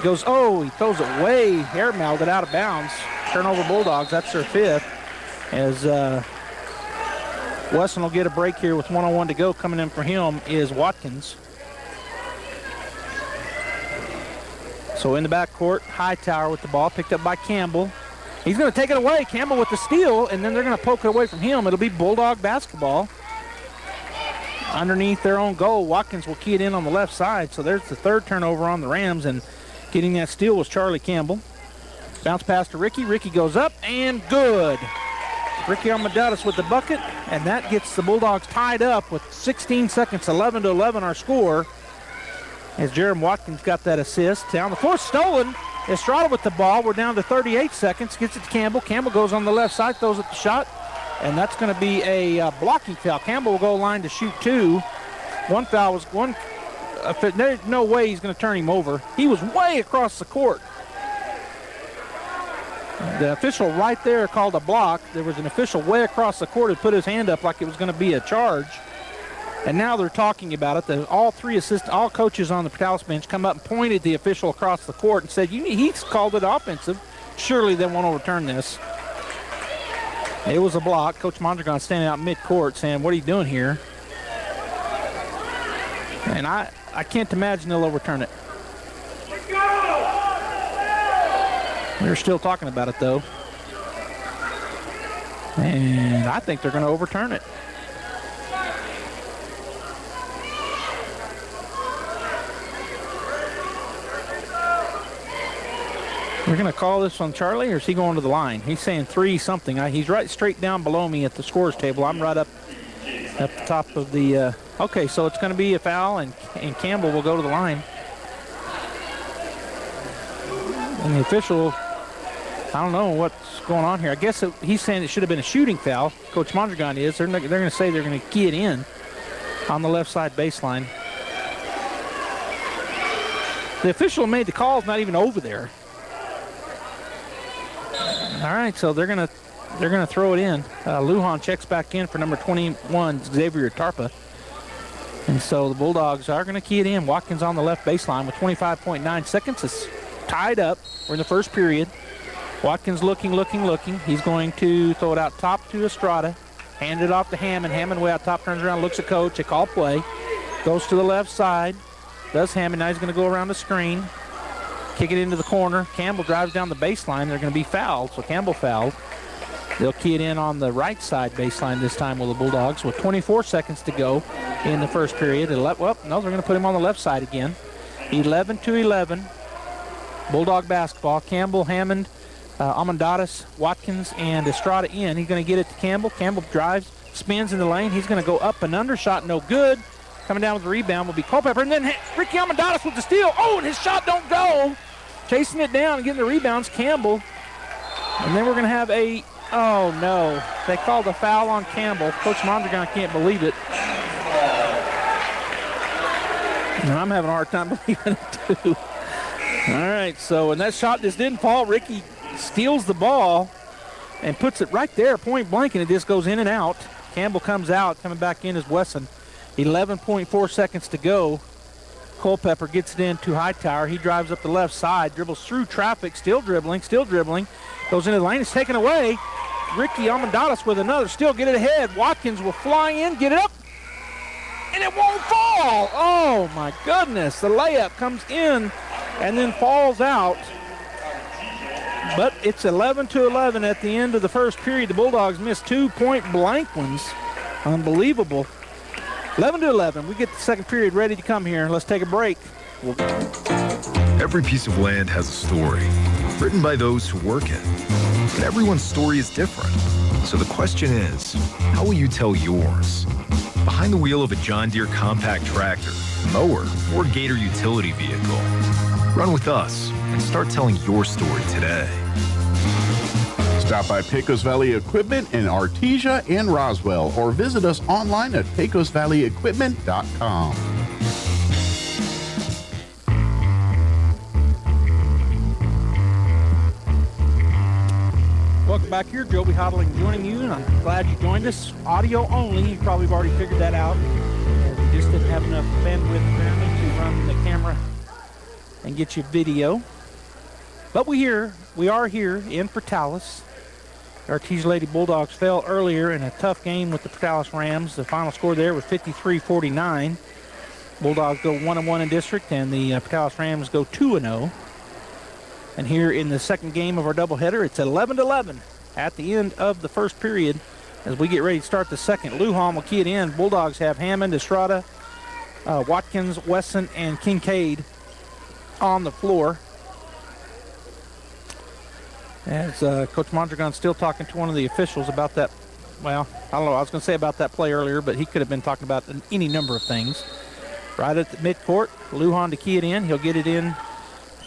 Goes, he throws it way. Air mouthed it out of bounds. Turnover Bulldogs. That's their 5th. As Wesson will get a break here with 1:01 to go. Coming in for him is Watkins. So in the backcourt, Hightower with the ball, picked up by Campbell. He's going to take it away. Campbell with the steal, and then they're going to poke it away from him. It'll be Bulldog basketball. Underneath their own goal, Watkins will key it in on the left side. So there's the 3rd turnover on the Rams, and getting that steal was Charlie Campbell. Bounce pass to Ricky. Ricky goes up, and good. Ricky Armadatis with the bucket, and that gets the Bulldogs tied up with 16 seconds, 11-11 our score. As Jerem Watkins got that assist. Down the floor, stolen. Estrada with the ball. We're down to 38 seconds. Gets it to Campbell. Campbell goes on the left side, throws it the shot, and that's going to be a blocking foul. Campbell will go line to shoot 2. One foul was one. There's no way he's going to turn him over. He was way across the court. The official right there called a block. There was an official way across the court who put his hand up like it was going to be a charge. And now they're talking about it. All coaches on the Portales bench come up and pointed the official across the court and said, he's called it offensive. Surely they won't overturn this. It was a block. Coach Mondragon standing out mid-court saying, what are you doing here? And I can't imagine they'll overturn it. They're still talking about it, though. And I think they're going to overturn it. We're going to call this on Charlie, or is he going to the line? He's saying 3 something. He's right straight down below me at the scores table. I'm right up at the top of the... okay, so it's going to be a foul, and Campbell will go to the line. And the official... I don't know what's going on here. I guess he's saying it should have been a shooting foul. Coach Mondragon is. They're going to say they're going to key it in on the left side baseline. The official who made the call is not even over there. All right, so they're going to throw it in. Lujan checks back in for number 21, Xavier Tarpa. And so the Bulldogs are going to key it in. Watkins on the left baseline with 25.9 seconds. It's tied up. We're in the first period. Watkins looking. He's going to throw it out top to Estrada. Hand it off to Hammond. Hammond way out top, turns around, looks at coach. They call play. Goes to the left side. Does Hammond. Now he's going to go around the screen. Kick it into the corner. Campbell drives down the baseline. They're going to be fouled, so Campbell fouled. They'll key it in on the right side baseline this time with the Bulldogs with 24 seconds to go in the first period. Well, no, they're going to put him on the left side again. 11-11. Bulldog basketball. Campbell, Hammond, Amandatis, Watkins, and Estrada in. He's going to get it to Campbell. Campbell drives, spins in the lane. He's going to go up and under. Shot no good. Coming down with the rebound will be Culpepper. And then Ricky Amandatis with the steal. Oh, and his shot don't go. Chasing it down and getting the rebounds, Campbell. And then we're going to have oh no. They called a foul on Campbell. Coach Mondragon can't believe it. And I'm having a hard time believing it too. All right, so, and that shot just didn't fall. Ricky steals the ball and puts it right there, point blank, and it just goes in and out. Campbell comes out. Coming back in is Wesson. 11.4 seconds to go. Culpepper gets it in to Hightower. He drives up the left side, dribbles through traffic, still dribbling. Goes into the lane, it's taken away. Ricky Amandatis with another steal, get it ahead. Watkins will fly in, get it up, and it won't fall. Oh my goodness, the layup comes in and then falls out. But it's 11-11 at the end of the first period. The Bulldogs missed 2 point-blank ones. Unbelievable. 11-11. We get the second period ready to come here. Let's take a break. Every piece of land has a story, written by those who work it. But everyone's story is different. So the question is, how will you tell yours? Behind the wheel of a John Deere compact tractor, mower, or Gator utility vehicle, Run with us and start telling your story today. Stop by Pecos Valley Equipment in Artesia and Roswell, or visit us online at pecosvalleyequipment.com. Welcome back here. Joby Hodling joining you, and I'm glad you joined us. Audio only. You probably have already figured that out. We just didn't have enough bandwidth apparently to run the camera and get you video. But we are here in Portales. The Artesia Lady Bulldogs fell earlier in a tough game with the Portales Rams. The final score there was 53-49. Bulldogs go 1-1 in district, and the Portales Rams go 2-0. And here in the second game of our doubleheader, it's 11-11 at the end of the first period as we get ready to start the second. Lujan will key it in. Bulldogs have Hammond, Estrada, Watkins, Wesson, and Kincaid on the floor. As Coach Mondragon's still talking to one of the officials about that. Well, I don't know. I was going to say about that play earlier, but he could have been talking about any number of things. Right at the midcourt, Lujan to key it in. He'll get it in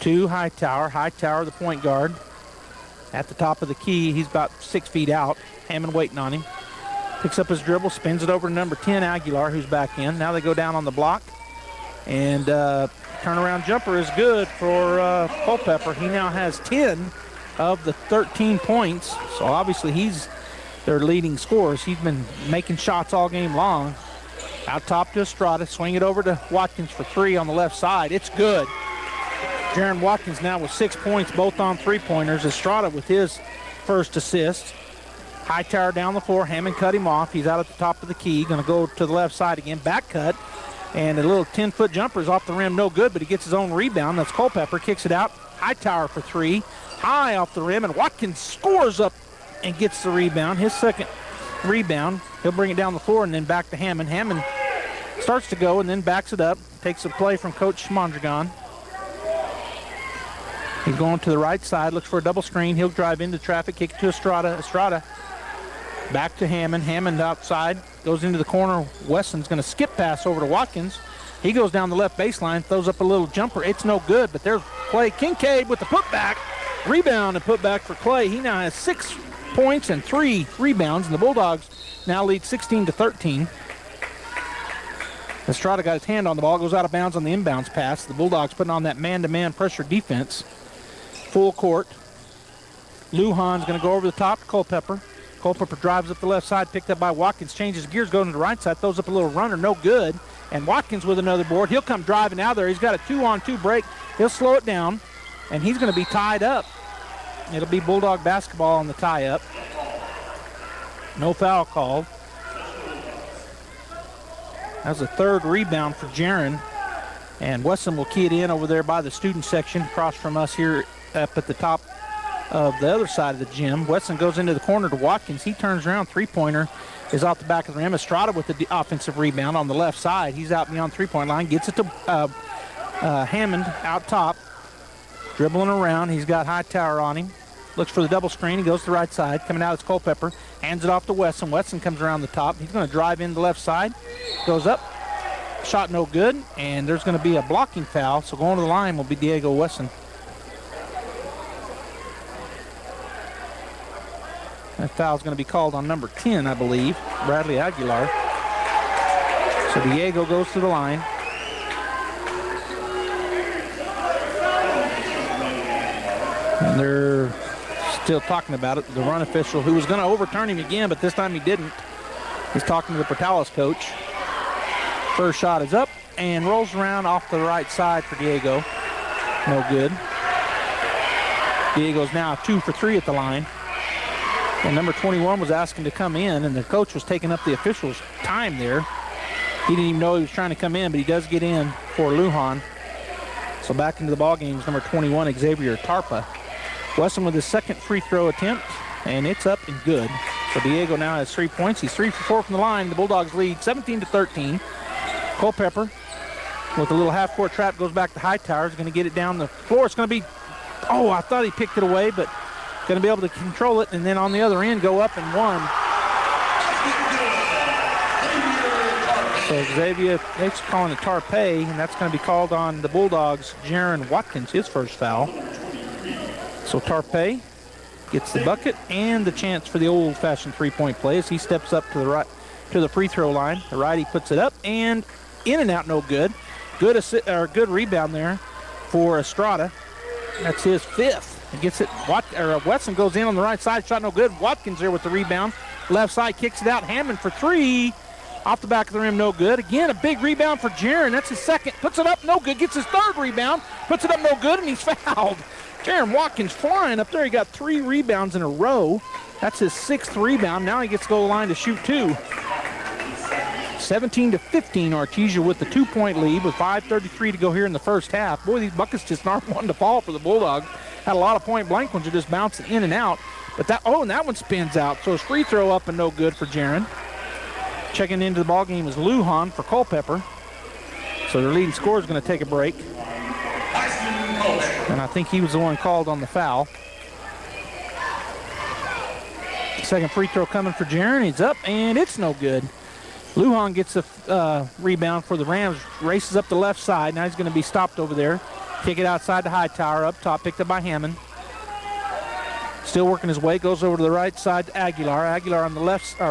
to Hightower. Hightower, the point guard. At the top of the key, he's about 6 feet out. Hammond waiting on him. Picks up his dribble, spins it over to number 10, Aguilar, who's back in. Now they go down on the block. And turnaround jumper is good for Culpepper. He now has 10 of the 13 points. So obviously he's their leading scorer. He's been making shots all game long. Out top to Estrada. Swing it over to Watkins for 3 on the left side. It's good. Jaron Watkins now with 6 points, both on three-pointers. Estrada with his first assist. Hightower down the floor. Hammond cut him off. He's out at the top of the key. Going to go to the left side again. Back cut. And a little 10-foot jumper is off the rim. No good, but he gets his own rebound. That's Culpepper. Kicks it out. Hightower for 3. High off the rim. And Watkins scores up and gets the rebound. His second rebound. He'll bring it down the floor and then back to Hammond. Hammond starts to go and then backs it up. Takes a play from Coach Mondragon. He's going to the right side, looks for a double screen. He'll drive into traffic, kick it to Estrada. Estrada back to Hammond. Hammond outside, goes into the corner. Wesson's going to skip pass over to Watkins. He goes down the left baseline, throws up a little jumper. It's no good, but there's Clay Kincaid with the putback. Rebound and putback for Clay. He now has 6 points and 3 rebounds, and the Bulldogs now lead 16-13. Estrada got his hand on the ball, goes out of bounds on the inbounds pass. The Bulldogs putting on that man-to-man pressure defense. Full court. Lujan's going to go over the top to Culpepper. Culpepper drives up the left side, picked up by Watkins, changes gears, goes to the right side, throws up a little runner, no good. And Watkins with another board. He'll come driving out there. He's got a 2-on-2 break. He'll slow it down, and he's going to be tied up. It'll be Bulldog basketball on the tie-up. No foul called. That's a third rebound for Jaron. And Wesson will key it in over there by the student section across from us here up at the top of the other side of the gym. Wesson goes into the corner to Watkins. He turns around. Three-pointer is off the back of the rim. Estrada with the offensive rebound on the left side. He's out beyond three-point line. Gets it to Hammond out top. Dribbling around. He's got Hightower on him. Looks for the double screen. He goes to the right side. Coming out is Culpepper. Hands it off to Wesson. Wesson comes around the top. He's going to drive in the left side. Goes up. Shot no good. And there's going to be a blocking foul. So going to the line will be Diego Wesson. That foul is going to be called on number 10, I believe, Bradley Aguilar. So Diego goes to the line. And they're still talking about it. The run official, who was going to overturn him again, but this time he didn't. He's talking to the Portales coach. First shot is up and rolls around off the right side for Diego. No good. Diego's now 2 for 3 at the line. And number 21 was asking to come in, and the coach was taking up the official's time there. He didn't even know he was trying to come in, but he does get in for Lujan. So back into the ball game is number 21, Xavier Tarpa. Wesson with his second free throw attempt, and it's up and good. So Diego now has 3 points. He's 3 for 4 from the line. The Bulldogs lead 17-13. Culpepper with a little half-court trap goes back to Hightower. He's going to get it down the floor. It's going to be, oh, I thought he picked it away, but going to be able to control it, and then on the other end go up and one. So So Xavier Hicks calling a Tarpey, and that's going to be called on the Bulldogs, Jaron Watkins, his first foul. So Tarpey gets the bucket and the chance for the old-fashioned three-point play as he steps up to the right to the free throw line. The righty puts it up and in and out, no good. Good rebound there for Estrada. That's his fifth. He gets it. Wesson goes in on the right side. Shot no good. Watkins there with the rebound. Left side kicks it out. Hammond for three. Off the back of the rim, no good. Again, a big rebound for Jaron. That's his second. Puts it up, no good. Gets his third rebound. Puts it up, no good, and he's fouled. Jaron Watkins flying up there. He got 3 rebounds in a row. That's his 6th rebound. Now he gets to go to the line to shoot 2. 17-15, Artesia with the 2-point lead with 5:33 to go here in the first half. Boy, these buckets just aren't wanting to fall for the Bulldogs. Had a lot of point blank ones are just bouncing in and out. But and that one spins out. So his free throw up and no good for Jaron. Checking into the ball game is Lujan for Culpepper. So their leading scorer is going to take a break. And I think he was the one called on the foul. Second free throw coming for Jaron. He's up, and it's no good. Lujan gets the rebound for the Rams, races up the left side. Now he's going to be stopped over there. Kick it outside to Hightower, up top, picked up by Hammond. Still working his way, goes over to the right side to Aguilar. Aguilar on the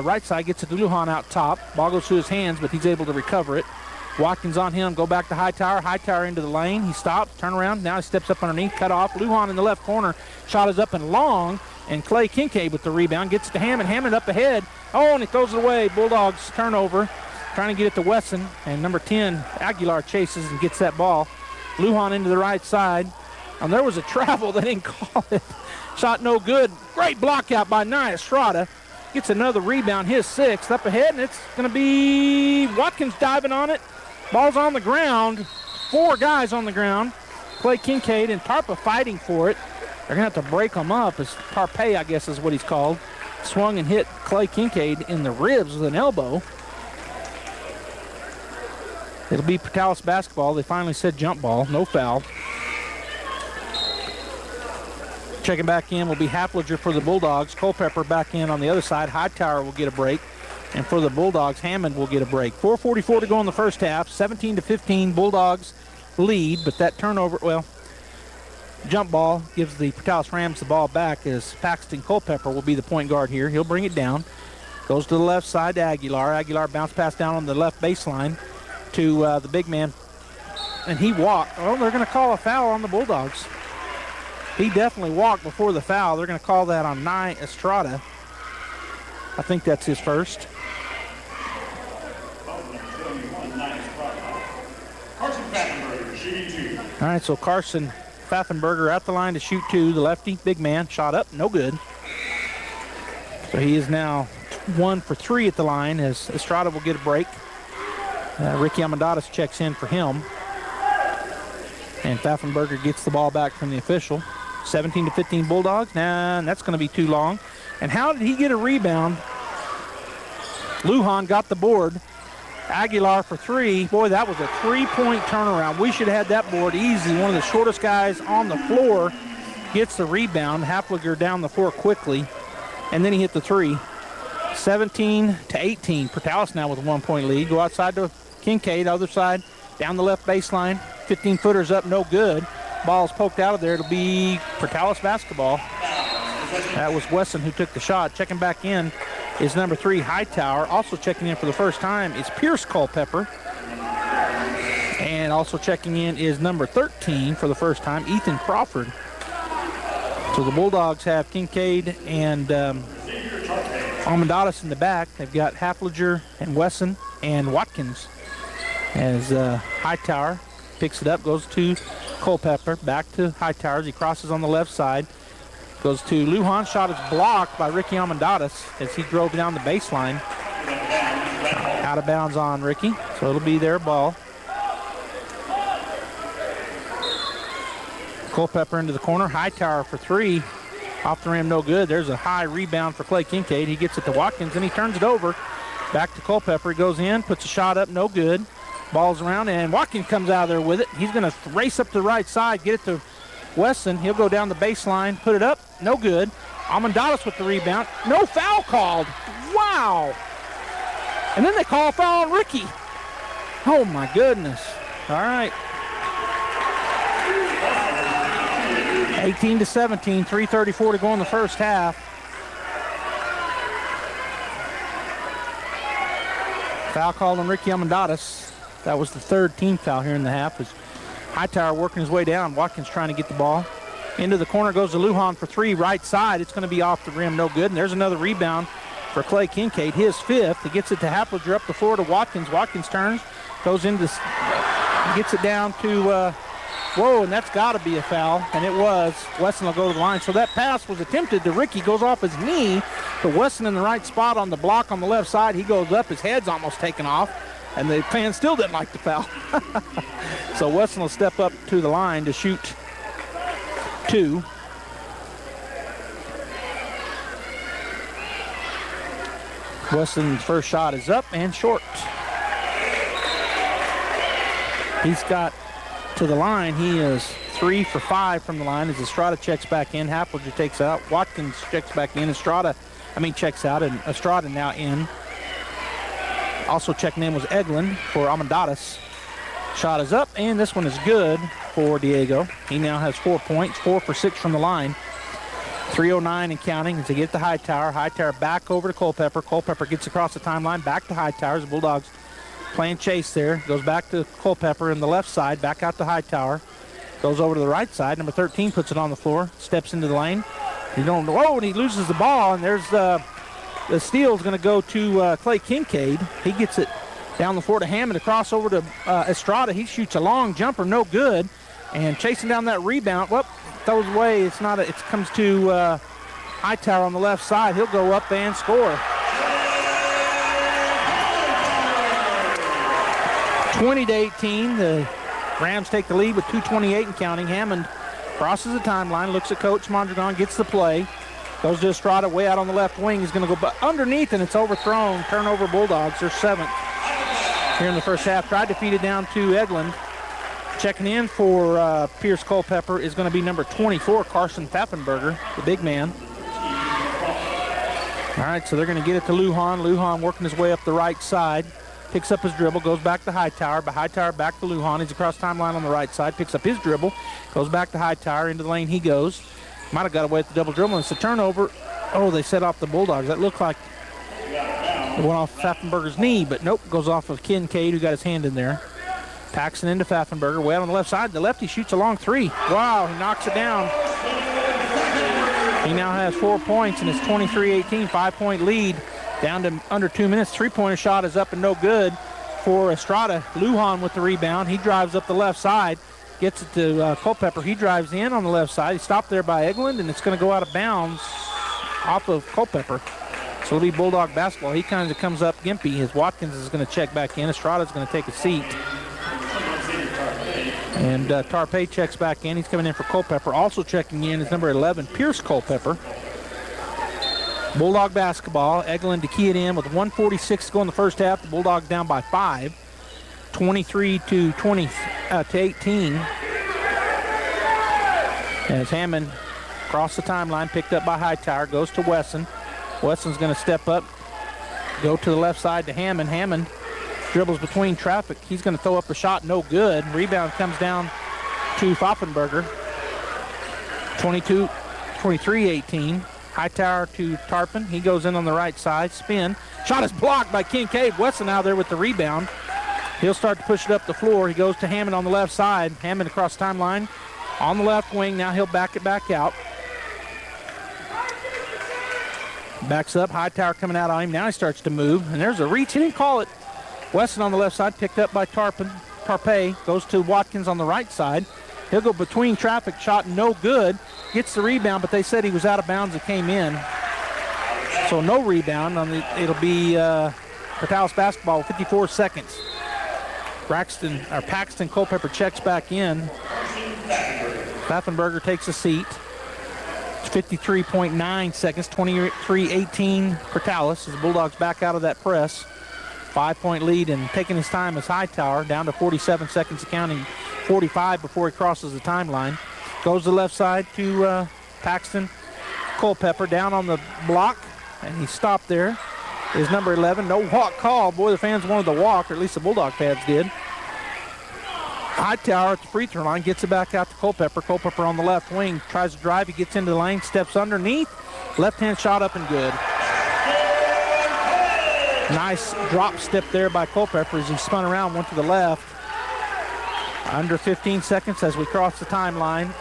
right side gets it to Lujan out top. Ball goes through his hands, but he's able to recover it. Watkins on him, go back to Hightower. Hightower into the lane. He stops, turn around. Now he steps up underneath, cut off. Lujan in the left corner. Shot is up and long. And Clay Kincaid with the rebound. Gets it to Hammond. Hammond up ahead. Oh, and he throws it away. Bulldogs turnover. Trying to get it to Wesson. And number 10, Aguilar chases and gets that ball. Lujan into the right side. And there was a travel. They didn't call it. Shot no good. Great block out by Nia Estrada. Gets another rebound, his 6th. Up ahead, and it's going to be Watkins diving on it. Ball's on the ground. 4 guys on the ground. Clay Kincaid and Tarpa fighting for it. They're going to have to break him up. As Tarpey, I guess is what he's called. Swung and hit Clay Kincaid in the ribs with an elbow. It'll be Portales basketball. They finally said jump ball. No foul. Checking back in will be Happliger for the Bulldogs. Culpepper back in on the other side. Hightower will get a break. And for the Bulldogs, Hammond will get a break. 4:44 to go in the first half. 17-15, Bulldogs lead. But that turnover, jump ball gives the Portales Rams the ball back as Paxton Culpepper will be the point guard here. He'll bring it down. Goes to the left side to Aguilar. Aguilar bounce pass down on the left baseline to the big man. And he walked. Well, they're going to call a foul on the Bulldogs. He definitely walked before the foul. They're going to call that on Nia Estrada. I think that's his first. All right, so Carson Pfaffenberger at the line to shoot 2. The lefty, big man, shot up, no good. So he is now 1 for 3 at the line as Estrada will get a break. Ricky Amendadas checks in for him. And Pfaffenberger gets the ball back from the official. 17-15 Bulldogs. Nah, that's going to be too long. And how did he get a rebound? Lujan got the board. Aguilar for 3. Boy, that was a 3-point turnaround. We should have had that board easy. One of the shortest guys on the floor gets the rebound. Happliger down the floor quickly. And then he hit the 3. 17-18. Portales now with a 1-point lead. Go outside to Kincaid, other side, down the left baseline. 15-footers up, no good. Ball's poked out of there. It'll be Portales basketball. That was Wesson who took the shot. Checking back in is number 3, Hightower. Also checking in for the first time is Pierce Culpepper. And also checking in is number 13 for the first time, Ethan Crawford. So the Bulldogs have Kincaid and Amendadas in the back. They've got Happliger and Wesson and Watkins as Hightower picks it up, goes to Culpepper, back to Hightower as he crosses on the left side. Goes to Lujan. Shot is blocked by Ricky Amendadas as he drove down the baseline. Out of bounds on Ricky, so it'll be their ball. Culpepper into the corner. Hightower for 3. Off the rim, no good. There's a high rebound for Clay Kincaid. He gets it to Watkins, and he turns it over. Back to Culpepper. He goes in, puts a shot up, no good. Ball's around, and Watkins comes out of there with it. He's going to race up the right side, get it to Wesson. He'll go down the baseline, put it up, no good. Amendadas with the rebound. No foul called. Wow. And then they call a foul on Ricky. Oh, my goodness. All right. 18-17, 3:34 to go in the first half. Foul called on Ricky Almendadas. That was the third team foul here in the half. As Hightower working his way down. Watkins trying to get the ball. Into the corner goes to Lujan for three, right side. It's going to be off the rim, no good. And there's another rebound for Clay Kincaid, his fifth. He gets it to Hapliger up the floor to Watkins. Watkins turns, goes into, gets it down to, whoa, and that's got to be a foul. And it was. Weston will go to the line. So that pass was attempted to Ricky, goes off his knee. But Weston in the right spot on the block on the left side. He goes up, his head's almost taken off. And the fans still didn't like the foul. So Weston will step up to the line to shoot two. Weston's first shot is up and short. He's got to the line. He is 3 for 5 from the line as Estrada checks back in. Hapliger takes out. Watkins checks back in. Checks out, and Estrada now in. Also checking in was Eglin for Almendadas. Shot is up, and this one is good for Diego. He now has 4 points, 4 for 6 from the line. 3:09 and counting as they get to Hightower. Hightower back over to Culpepper. Culpepper gets across the timeline, back to Hightower. The Bulldogs playing chase there. Goes back to Culpepper in the left side, back out to Hightower. Goes over to the right side. Number 13 puts it on the floor, steps into the lane. And he loses the ball, and there's the steal is going to go to Clay Kincaid. He gets it down the floor to Hammond, across over to Estrada. He shoots a long jumper, no good. And chasing down that rebound, throws away. It comes to Hightower on the left side. He'll go up and score. 20-18. The Rams take the lead with 2:28 and counting. Hammond crosses the timeline, looks at Coach Mondragon, gets the play. Goes to Estrada way out on the left wing. He's going to go underneath, and it's overthrown. Turnover Bulldogs. They're 7th here in the first half. Tried to feed it down to Eglin. Checking in for Pierce Culpepper is going to be number 24, Carson Pfaffenberger, the big man. All right, so they're going to get it to Lujan. Lujan working his way up the right side. Picks up his dribble, goes back to Hightower. But Hightower back to Lujan. He's across timeline on the right side. Picks up his dribble. Goes back to Hightower. Into the lane he goes. Might have got away with the double dribble. It's a turnover. Oh, they set off the Bulldogs. That looked like it went off Pfaffenberger's knee, but nope, goes off of Kincaid, who got his hand in there. Paxson into Pfaffenberger, way out on the left side. The lefty shoots a long three. Wow, he knocks it down. He now has 4 points, and it's 23-18, 5-point lead. Down to under 2 minutes. Three-pointer shot is up and no good for Estrada. Lujan with the rebound. He drives up the left side. Gets it to Culpepper. He drives in on the left side. He's stopped there by Eglin, and it's going to go out of bounds off of Culpepper. So it'll be Bulldog basketball. He kind of comes up gimpy. His Watkins is going to check back in. Estrada's going to take a seat. And Tarpey checks back in. He's coming in for Culpepper. Also checking in is number 11, Pierce Culpepper. Bulldog basketball. Eglin to key it in with 1:46 to go in the first half. The Bulldogs down by 5. 23-18. As Hammond across the timeline, picked up by Hightower, goes to Wesson. Wesson's going to step up, go to the left side to Hammond. Hammond dribbles between traffic. He's going to throw up a shot, no good. Rebound comes down to Pfaffenberger. 23-18. Hightower to Tarpon. He goes in on the right side. Spin. Shot is blocked by Kincaid. Wesson out there with the rebound. He'll start to push it up the floor. He goes to Hammond on the left side. Hammond across timeline on the left wing. Now he'll back it back out. Backs up. Hightower coming out on him. Now he starts to move. And there's a reach. He didn't call it. Wesson on the left side, picked up by Tarpey. Goes to Watkins on the right side. He'll go between traffic. Shot no good. Gets the rebound, but they said he was out of bounds. It came in. So no rebound. It'll be Portales basketball with 54 seconds. Paxton Culpepper checks back in. Pfaffenberger takes a seat. It's 53.9 seconds, 23-18 Portales as the Bulldogs back out of that press. 5-point lead, and taking his time is Hightower, down to 47 seconds, counting 45 before he crosses the timeline. Goes to the left side to Paxton Culpepper, down on the block, and he stopped there. is number 11. No walk call. Boy, the fans wanted the walk, or at least the Bulldog fans did. Hightower at the free throw line gets it back out to Culpepper. Culpepper on the left wing tries to drive. He gets into the lane, steps underneath. Left-hand shot up and good. Nice drop step there by Culpepper as he spun around, went to the left. Under 15 seconds as we cross the timeline.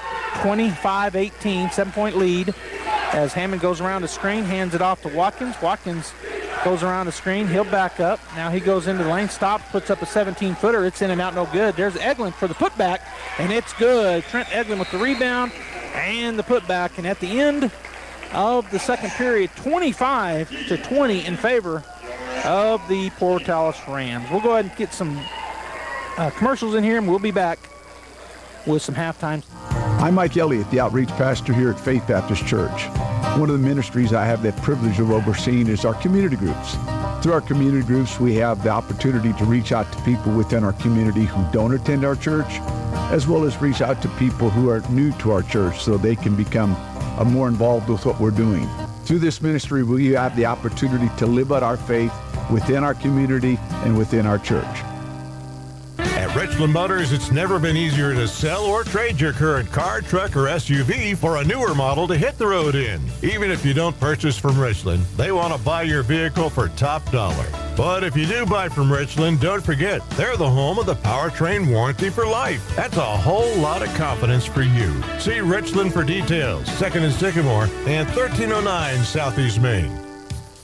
25-18, 7-point lead. As Hammond goes around the screen, hands it off to Watkins. Watkins goes around the screen. He'll back up. Now he goes into the lane, stops, puts up a 17-footer. It's in and out, no good. There's Eglin for the putback, and it's good. Trent Eglin with the rebound and the putback. And at the end of the second period, 25-20 in favor of the Portales Rams. We'll go ahead and get some commercials in here, and we'll be back with some halftime. I'm Mike Elliott, the outreach pastor here at Faith Baptist Church. One of the ministries I have the privilege of overseeing is our community groups. Through our community groups, we have the opportunity to reach out to people within our community who don't attend our church, as well as reach out to people who are new to our church so they can become more involved with what we're doing. Through this ministry, we have the opportunity to live out our faith within our community and within our church. At Richland Motors, it's never been easier to sell or trade your current car, truck, or SUV for a newer model to hit the road in. Even if you don't purchase from Richland, they want to buy your vehicle for top dollar. But if you do buy from Richland, don't forget, they're the home of the powertrain warranty for life. That's a whole lot of confidence for you. See Richland for details. 2nd and Sycamore and 1309 Southeast Main.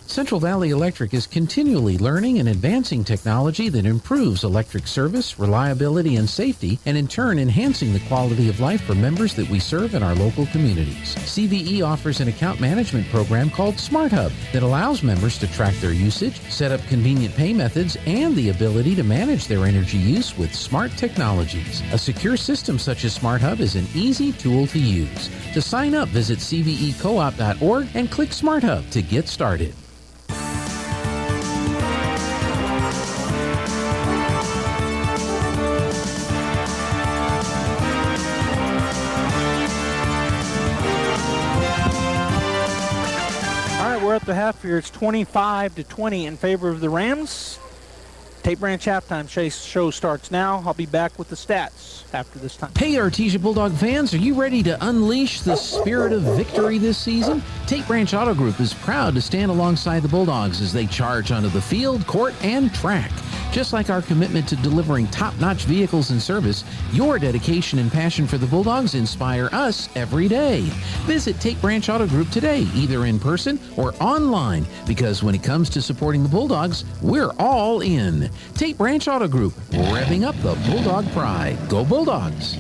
Central Valley Electric is continually learning and advancing technology that improves electric service, reliability, and safety, and in turn enhancing the quality of life for members that we serve in our local communities. CVE offers an account management program called Smart Hub that allows members to track their usage, set up convenient pay methods, and the ability to manage their energy use with smart technologies. A secure system such as Smart Hub is an easy tool to use. To sign up, visit cvecoop.org and click Smart Hub to get started. We're up to half here. It's 25-20 in favor of the Rams. Tape Branch halftime show starts now. I'll be back with the stats after this time. Hey, Artesia Bulldog fans, are you ready to unleash the spirit of victory this season? Tape Branch Auto Group is proud to stand alongside the Bulldogs as they charge onto the field, court, and track. Just like our commitment to delivering top-notch vehicles and service, your dedication and passion for the Bulldogs inspire us every day. Visit Tape Branch Auto Group today, either in person or online, because when it comes to supporting the Bulldogs, we're all in. Tape Branch Auto Group, revving up the Bulldog pride. Go Bulldogs!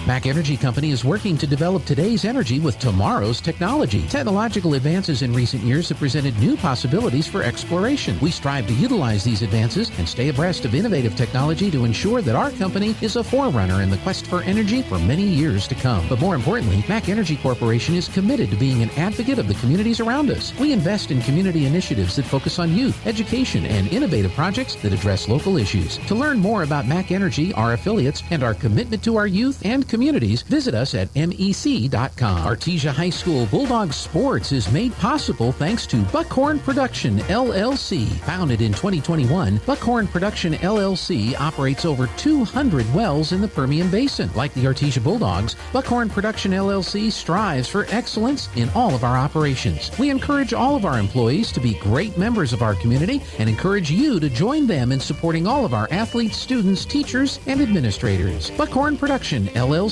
Mac Energy Company is working to develop today's energy with tomorrow's technology. Technological advances in recent years have presented new possibilities for exploration. We strive to utilize these advances and stay abreast of innovative technology to ensure that our company is a forerunner in the quest for energy for many years to come. But more importantly, Mac Energy Corporation is committed to being an advocate of the communities around us. We invest in community initiatives that focus on youth, education, and innovative projects that address local issues. To learn more about Mac Energy, our affiliates, and our commitment to our youth and communities, visit us at mec.com. Artesia High School Bulldog Sports is made possible thanks to Buckhorn Production, LLC. Founded in 2021, Buckhorn Production, LLC operates over 200 wells in the Permian Basin. Like the Artesia Bulldogs, Buckhorn Production, LLC strives for excellence in all of our operations. We encourage all of our employees to be great members of our community and encourage you to join them in supporting all of our athletes, students, teachers, and administrators. Buckhorn Production, LLC.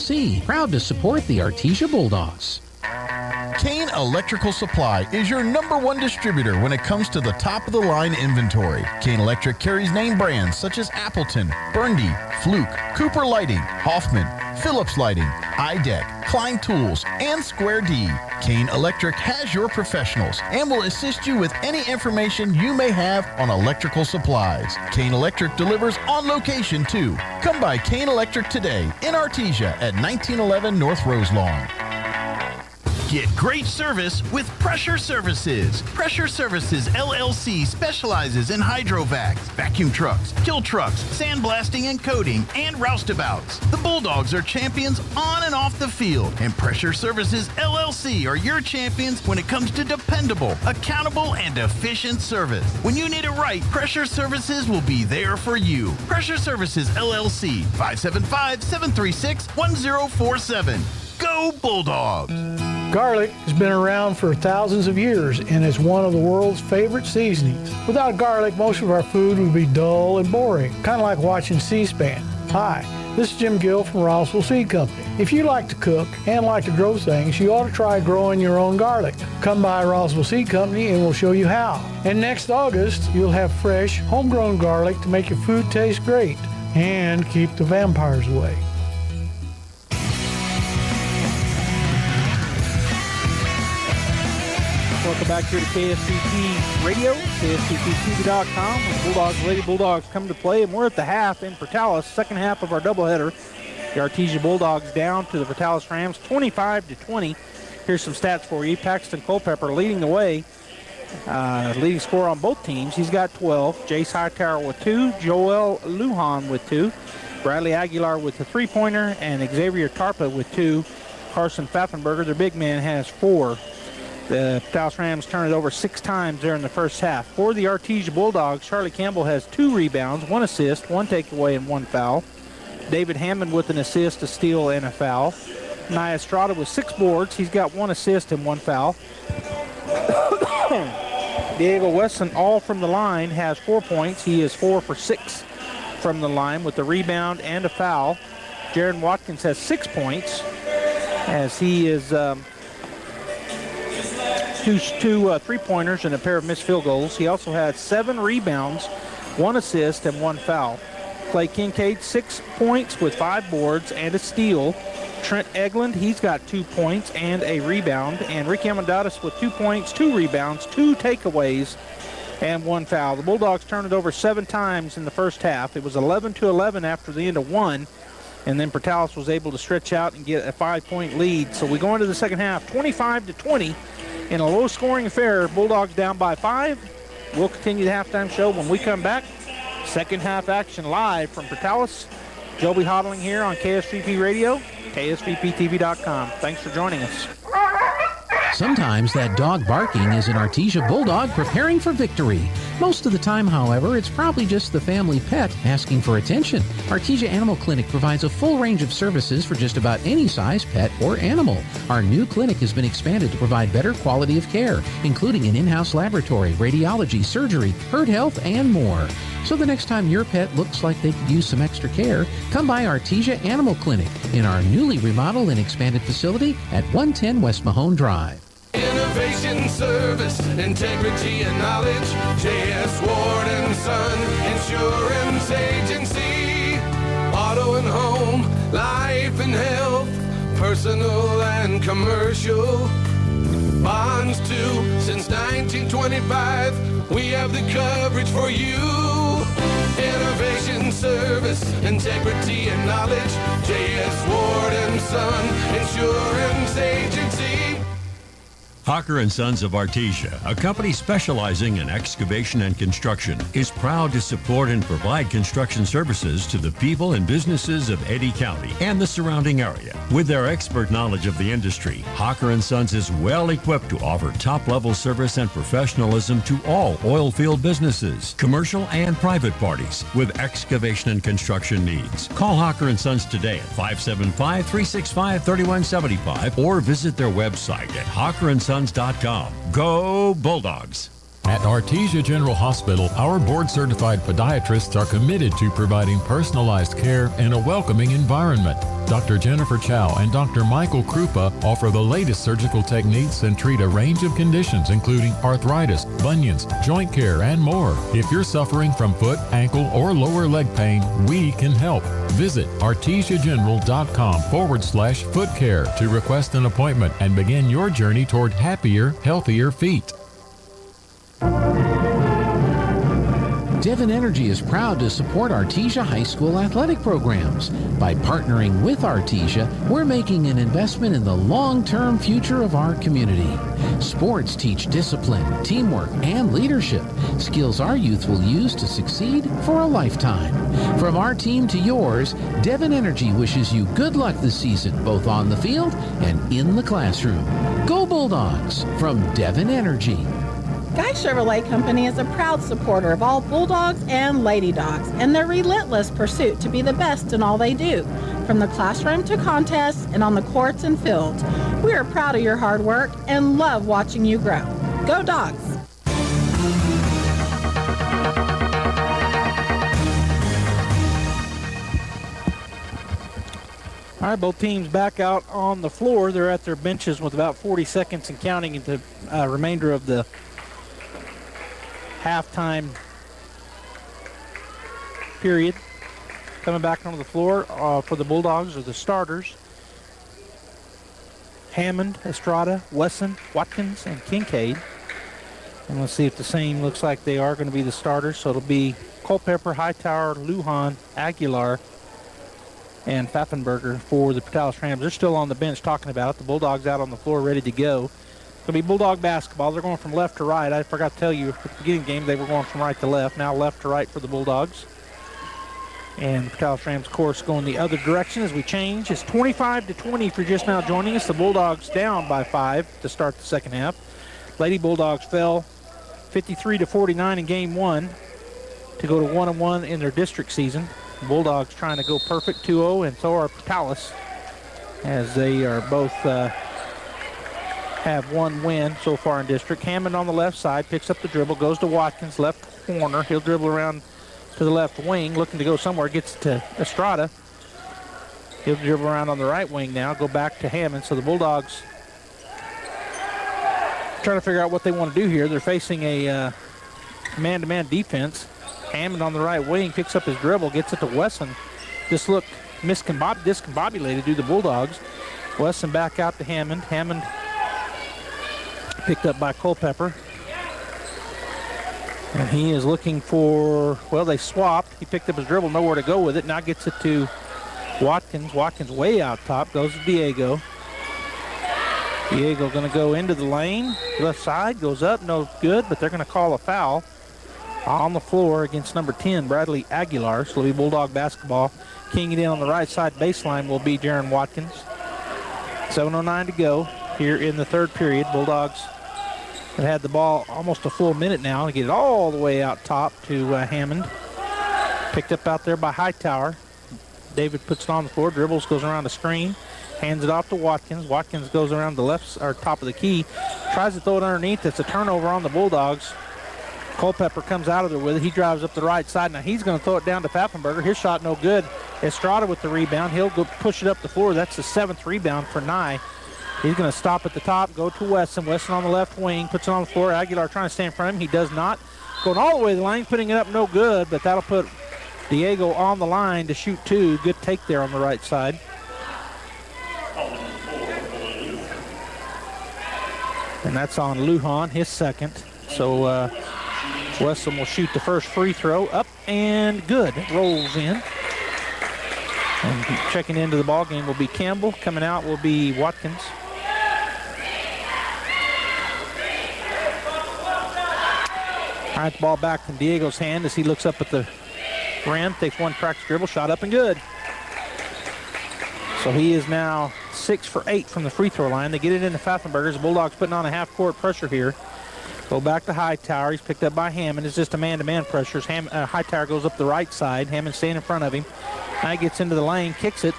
Proud to support the Artesia Bulldogs. Kane Electrical Supply is your #1 distributor when it comes to the top-of-the-line inventory. Kane Electric carries name brands such as Appleton, Burndy, Fluke, Cooper Lighting, Hoffman, Phillips Lighting, iDeck, Klein Tools, and Square D. Kane Electric has your professionals and will assist you with any information you may have on electrical supplies. Kane Electric delivers on location too. Come by Kane Electric today in Artesia at 1911 North Roselawn. Get great service with Pressure Services. Pressure Services LLC specializes in hydrovacs, vacuum trucks, kill trucks, sandblasting and coating, and roustabouts. The Bulldogs are champions on and off the field, and Pressure Services LLC are your champions when it comes to dependable, accountable, and efficient service. When you need it right, Pressure Services will be there for you. Pressure Services LLC, 575-736-1047. Go Bulldogs! Garlic has been around for thousands of years and is one of the world's favorite seasonings. Without garlic, most of our food would be dull and boring, kind of like watching C-SPAN. Hi, this is Jim Gill from Roswell Seed Company. If you like to cook and like to grow things, you ought to try growing your own garlic. Come by Roswell Seed Company and we'll show you how. And next August, you'll have fresh, homegrown garlic to make your food taste great and keep the vampires away. Welcome back here to KSVP Radio, KSVPTV.com. Bulldogs, Lady Bulldogs come to play, and we're at the half in Portales, second half of our doubleheader. The Artesia Bulldogs down to the Portales Rams, 25-20. Here's some stats for you. Paxton Culpepper leading the way, leading scorer on both teams. He's got 12. Jace Hightower with 2. Joel Lujan with 2. Bradley Aguilar with the 3-pointer, and Xavier Tarpa with 2. Carson Pfaffenberger, their big man, has 4. The Portales Rams turned it over 6 times there in the first half. For the Artesia Bulldogs, Charlie Campbell has 2 rebounds, 1 assist, 1 takeaway, and 1 foul. David Hammond with an assist, a steal, and a foul. Nia Estrada with 6 boards. He's got 1 assist and 1 foul. Diego Wesson, all from the line, has 4 points. He is 4 for 6 from the line with a rebound and a foul. Jaron Watkins has 6 points as he is... two 3-pointers and a pair of missed field goals. He also had 7 rebounds, 1 assist, and 1 foul. Clay Kincaid, 6 points with 5 boards and a steal. Trent Eglund, he's got 2 points and a rebound. And Ricky Amendatis with 2 points, 2 rebounds, 2 takeaways, and 1 foul. The Bulldogs turned it over 7 times in the first half. It was 11-11 after the end of 1. And then Portales was able to stretch out and get a 5-point lead. So we go into the second half, 25-20. In a low-scoring affair, Bulldogs down by 5. We'll continue the halftime show when we come back. Second half action live from Portales. Joby Hodling here on KSVP Radio, KSVPTV.com. Thanks for joining us. Sometimes that dog barking is an Artesia Bulldog preparing for victory. Most of the time, however, it's probably just the family pet asking for attention. Artesia Animal Clinic provides a full range of services for just about any size pet or animal. Our new clinic has been expanded to provide better quality of care, including an in-house laboratory, radiology, surgery, herd health, and more. So the next time your pet looks like they could use some extra care, come by Artesia Animal Clinic in our newly remodeled and expanded facility at 110 West Mahone Drive. Innovation, service, integrity, and knowledge. J.S. Ward and Son Insurance Agency. Auto and home, life and health, personal and commercial. Bonds too, since 1925, we have the coverage for you. Innovation, service, integrity, and knowledge. J.S. Ward and Son Insurance Agency. Hawker & Sons of Artesia, a company specializing in excavation and construction, is proud to support and provide construction services to the people and businesses of Eddy County and the surrounding area. With their expert knowledge of the industry, Hawker & Sons is well equipped to offer top-level service and professionalism to all oil field businesses, commercial and private parties with excavation and construction needs. Call Hawker & Sons today at 575-365-3175 or visit their website at hawkerandsons.com. Go Bulldogs! At Artesia General Hospital, our board-certified podiatrists are committed to providing personalized care in a welcoming environment. Dr. Jennifer Chow and Dr. Michael Krupa offer the latest surgical techniques and treat a range of conditions including arthritis, bunions, joint care, and more. If you're suffering from foot, ankle, or lower leg pain, we can help. Visit artesiageneral.com/foot care to request an appointment and begin your journey toward happier, healthier feet. Devon Energy is proud to support Artesia High School athletic programs. By partnering with Artesia, we're making an investment in the long-term future of our community. Sports teach discipline, teamwork, and leadership, skills our youth will use to succeed for a lifetime. From our team to yours, Devon Energy wishes you good luck this season, both on the field and in the classroom. Go Bulldogs from Devon Energy. Guy Chevrolet Company is a proud supporter of all Bulldogs and Lady Dogs and their relentless pursuit to be the best in all they do, from the classroom to contests and on the courts and fields. We are proud of your hard work and love watching you grow. Go Dogs! All right, both teams back out on the floor. They're at their benches with about 40 seconds and counting into remainder of the halftime period. Coming back onto the floor for the Bulldogs are the starters: Hammond, Estrada, Wesson, Watkins, and Kincaid. And let's see if the same looks like they are going to be the starters. So it'll be Culpepper, Hightower, Lujan, Aguilar, and Pfaffenberger for the Portales Rams. They're still on the bench talking about it. The Bulldogs out on the floor ready to go. It's going to be Bulldog basketball. They're going from left to right. I forgot to tell you at the beginning of the game they were going from right to left. Now left to right for the Bulldogs. And the Portales Rams, of course, going the other direction as we change. It's 25-20 if you're just now joining us. The Bulldogs down by 5 to start the second half. Lady Bulldogs fell 53-49 in game 1 to go to 1-1 in their district season. Bulldogs trying to go perfect 2-0, and so are Portales, as they are both have one win so far in district. Hammond on the left side picks up the dribble, goes to Watkins, left corner. He'll dribble around to the left wing, looking to go somewhere, gets to Estrada. He'll dribble around on the right wing now, go back to Hammond. So the Bulldogs trying to figure out what they want to do here. They're facing a man-to-man defense. Hammond on the right wing picks up his dribble, gets it to Wesson. Just looked discombobulated to the Bulldogs. Wesson back out to Hammond. Hammond picked up by Culpepper. And he is looking for, well, they swapped. He picked up his dribble, nowhere to go with it. Now gets it to Watkins. Watkins way out top, goes to Diego. Diego going to go into the lane. Left side, goes up, no good, but they're going to call a foul on the floor against number 10, Bradley Aguilar. So it'll be Bulldog basketball. Keying it in on the right side baseline will be Jaron Watkins. 7:09 to go here in the third period. Bulldogs have had the ball almost a full minute now to get it all the way out top to Hammond. Picked up out there by Hightower. David puts it on the floor, dribbles, goes around the screen, hands it off to Watkins. Watkins goes around the left or top of the key, tries to throw it underneath. It's a turnover on the Bulldogs. Culpepper comes out of there with it. He drives up the right side. Now he's going to throw it down to Pfaffenberger. His shot no good. Estrada with the rebound. He'll go push it up the floor. That's the 7th rebound for Nye. He's going to stop at the top, go to Wesson. Wesson on the left wing, puts it on the floor. Aguilar trying to stay in front of him. He does not. Going all the way to the line, putting it up no good, but that'll put Diego on the line to shoot 2. Good take there on the right side. And that's on Lujan, his second. So Wesson will shoot the first free throw. Up and good. Rolls in. And checking into the ball game will be Campbell. Coming out will be Watkins. All right, the ball back from Diego's hand as he looks up at the rim. Takes one practice dribble. Shot up and good. So he is now 6 for 8 from the free throw line. They get it into Pfaffenberger. The Bulldogs putting on a half-court pressure here. Go back to Hightower. He's picked up by Hammond. It's just a man-to-man pressure. Hightower goes up the right side. Hammond staying in front of him. Now he gets into the lane, kicks it.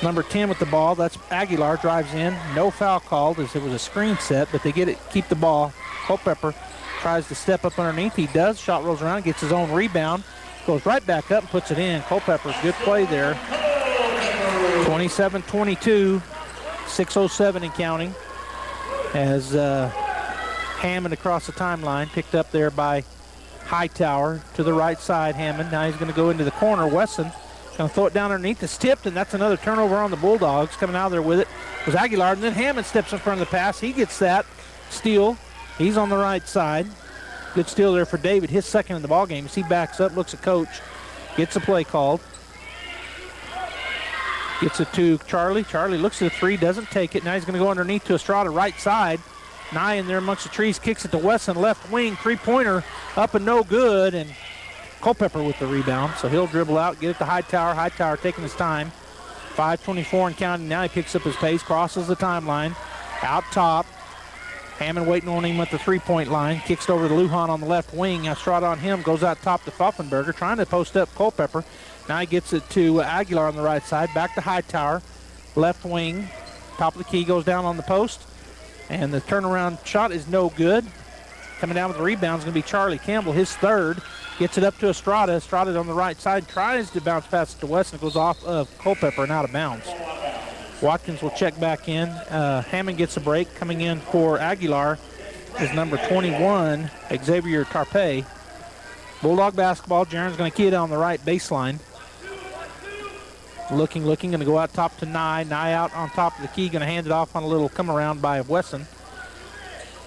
Number 10 with the ball. That's Aguilar. Drives in. No foul called as it was a screen set, but they get it, keep the ball. Culpepper tries to step up underneath. He does. Shot rolls around, gets his own rebound. Goes right back up and puts it in. Culpepper's good play there. 27-22. 6:07 and counting. As Hammond across the timeline, picked up there by Hightower to the right side. Hammond. Now he's going to go into the corner. Wesson going to throw it down underneath. It's tipped, and that's another turnover on the Bulldogs. Coming out of there with it was Aguilar, and then Hammond steps in front of the pass. He gets that steal. He's on the right side. Good steal there for David, his second in the ball game. As he backs up, looks at coach, gets a play called. Gets it to Charlie. Charlie looks at the three, doesn't take it. Now he's going to go underneath to Estrada, right side. Nye in there amongst the trees, kicks it to Wesson, left wing, three-pointer, up and no good, and Culpepper with the rebound. So he'll dribble out, get it to Hightower. Hightower taking his time. 5:24 and counting. Now he picks up his pace, crosses the timeline. Out top. Hammond waiting on him at the three-point line. Kicks it over to Lujan on the left wing. Estrada on him. Goes out top to Pfaffenberger. Trying to post up Culpepper. Now he gets it to Aguilar on the right side. Back to Hightower. Left wing. Top of the key goes down on the post. And the turnaround shot is no good. Coming down with the rebound is going to be Charlie Campbell, his third. Gets it up to Estrada. Estrada on the right side. Tries to bounce past it to Weston. It goes off of Culpepper and out of bounds. Watkins will check back in. Hammond gets a break. Coming in for Aguilar is number 21, Xavier Tarpe. Bulldog basketball. Jaron's going to key it on the right baseline. Looking, going to go out top to Nye. Nye out on top of the key, going to hand it off on a little come around by Wesson.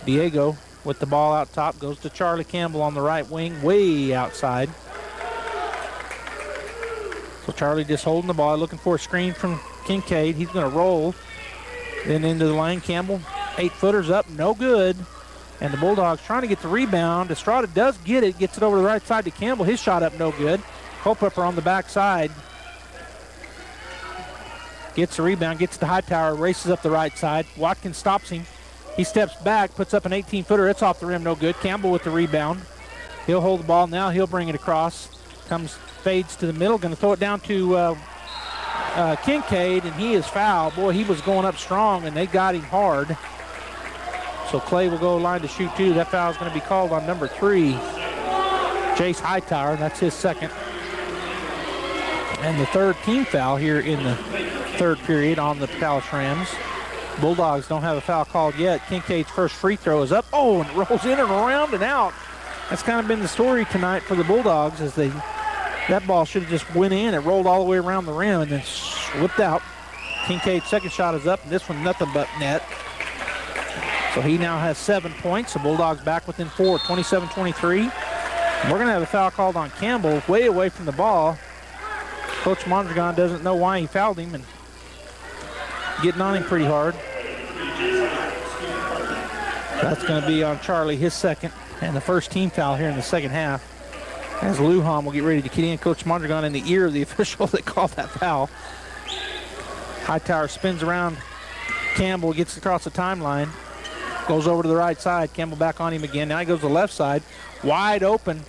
Diego with the ball out top, goes to Charlie Campbell on the right wing, way outside. So Charlie just holding the ball, looking for a screen from Kincaid. He's going to roll. Then into the lane, Campbell, 8-footers up, no good. And the Bulldogs trying to get the rebound. Estrada does get it, gets it over the right side to Campbell. His shot up, no good. Culpepper on the backside. Gets the rebound, gets to Hightower, races up the right side. Watkins stops him. He steps back, puts up an 18-footer. It's off the rim, no good. Campbell with the rebound. He'll hold the ball now. He'll bring it across. Fades to the middle. Going to throw it down to Kincaid, and he is fouled. Boy, he was going up strong, and they got him hard. So Clay will go line to shoot two. That foul is going to be called on number 3, Jace Hightower. That's his second. And the third team foul here in the third period on the Palace Rams. Bulldogs don't have a foul called yet. Kincaid's first free throw is up. Oh, and it rolls in and around and out. That's kind of been the story tonight for the Bulldogs, as that ball should have just went in. It rolled all the way around the rim and then whipped out. Kincaid's second shot is up, and this one nothing but net. So he now has 7 points. The Bulldogs back within 4, 27-23. We're going to have a foul called on Campbell, way away from the ball. Coach Mondragon doesn't know why he fouled him, and getting on him pretty hard. That's going to be on Charlie, his second, and the first team foul here in the second half. As Lujan will get ready to get in, Coach Mondragon in the ear of the official that called that foul. Hightower spins around. Campbell gets across the timeline. Goes over to the right side. Campbell back on him again. Now he goes to the left side. Wide open.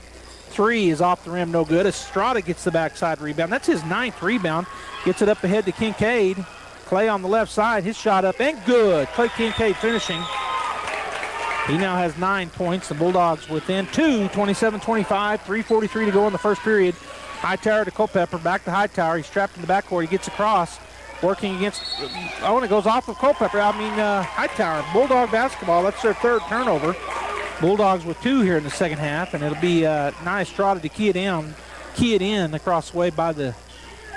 Three is off the rim, no good. Estrada gets the backside rebound. That's his 9th rebound. Gets it up ahead to Kincaid. Clay on the left side. His shot up and good. Clay Kincaid finishing. He now has 9 points. The Bulldogs within 2, 27-25, 3:43 to go in the first period. Hightower to Culpepper, back to Hightower. He's trapped in the backcourt. He gets across, working against, and it goes off of Culpepper. Hightower. Bulldog basketball, that's their third turnover. Bulldogs with 2 here in the second half, and it'll be Nye Estrada to key it in across the way by the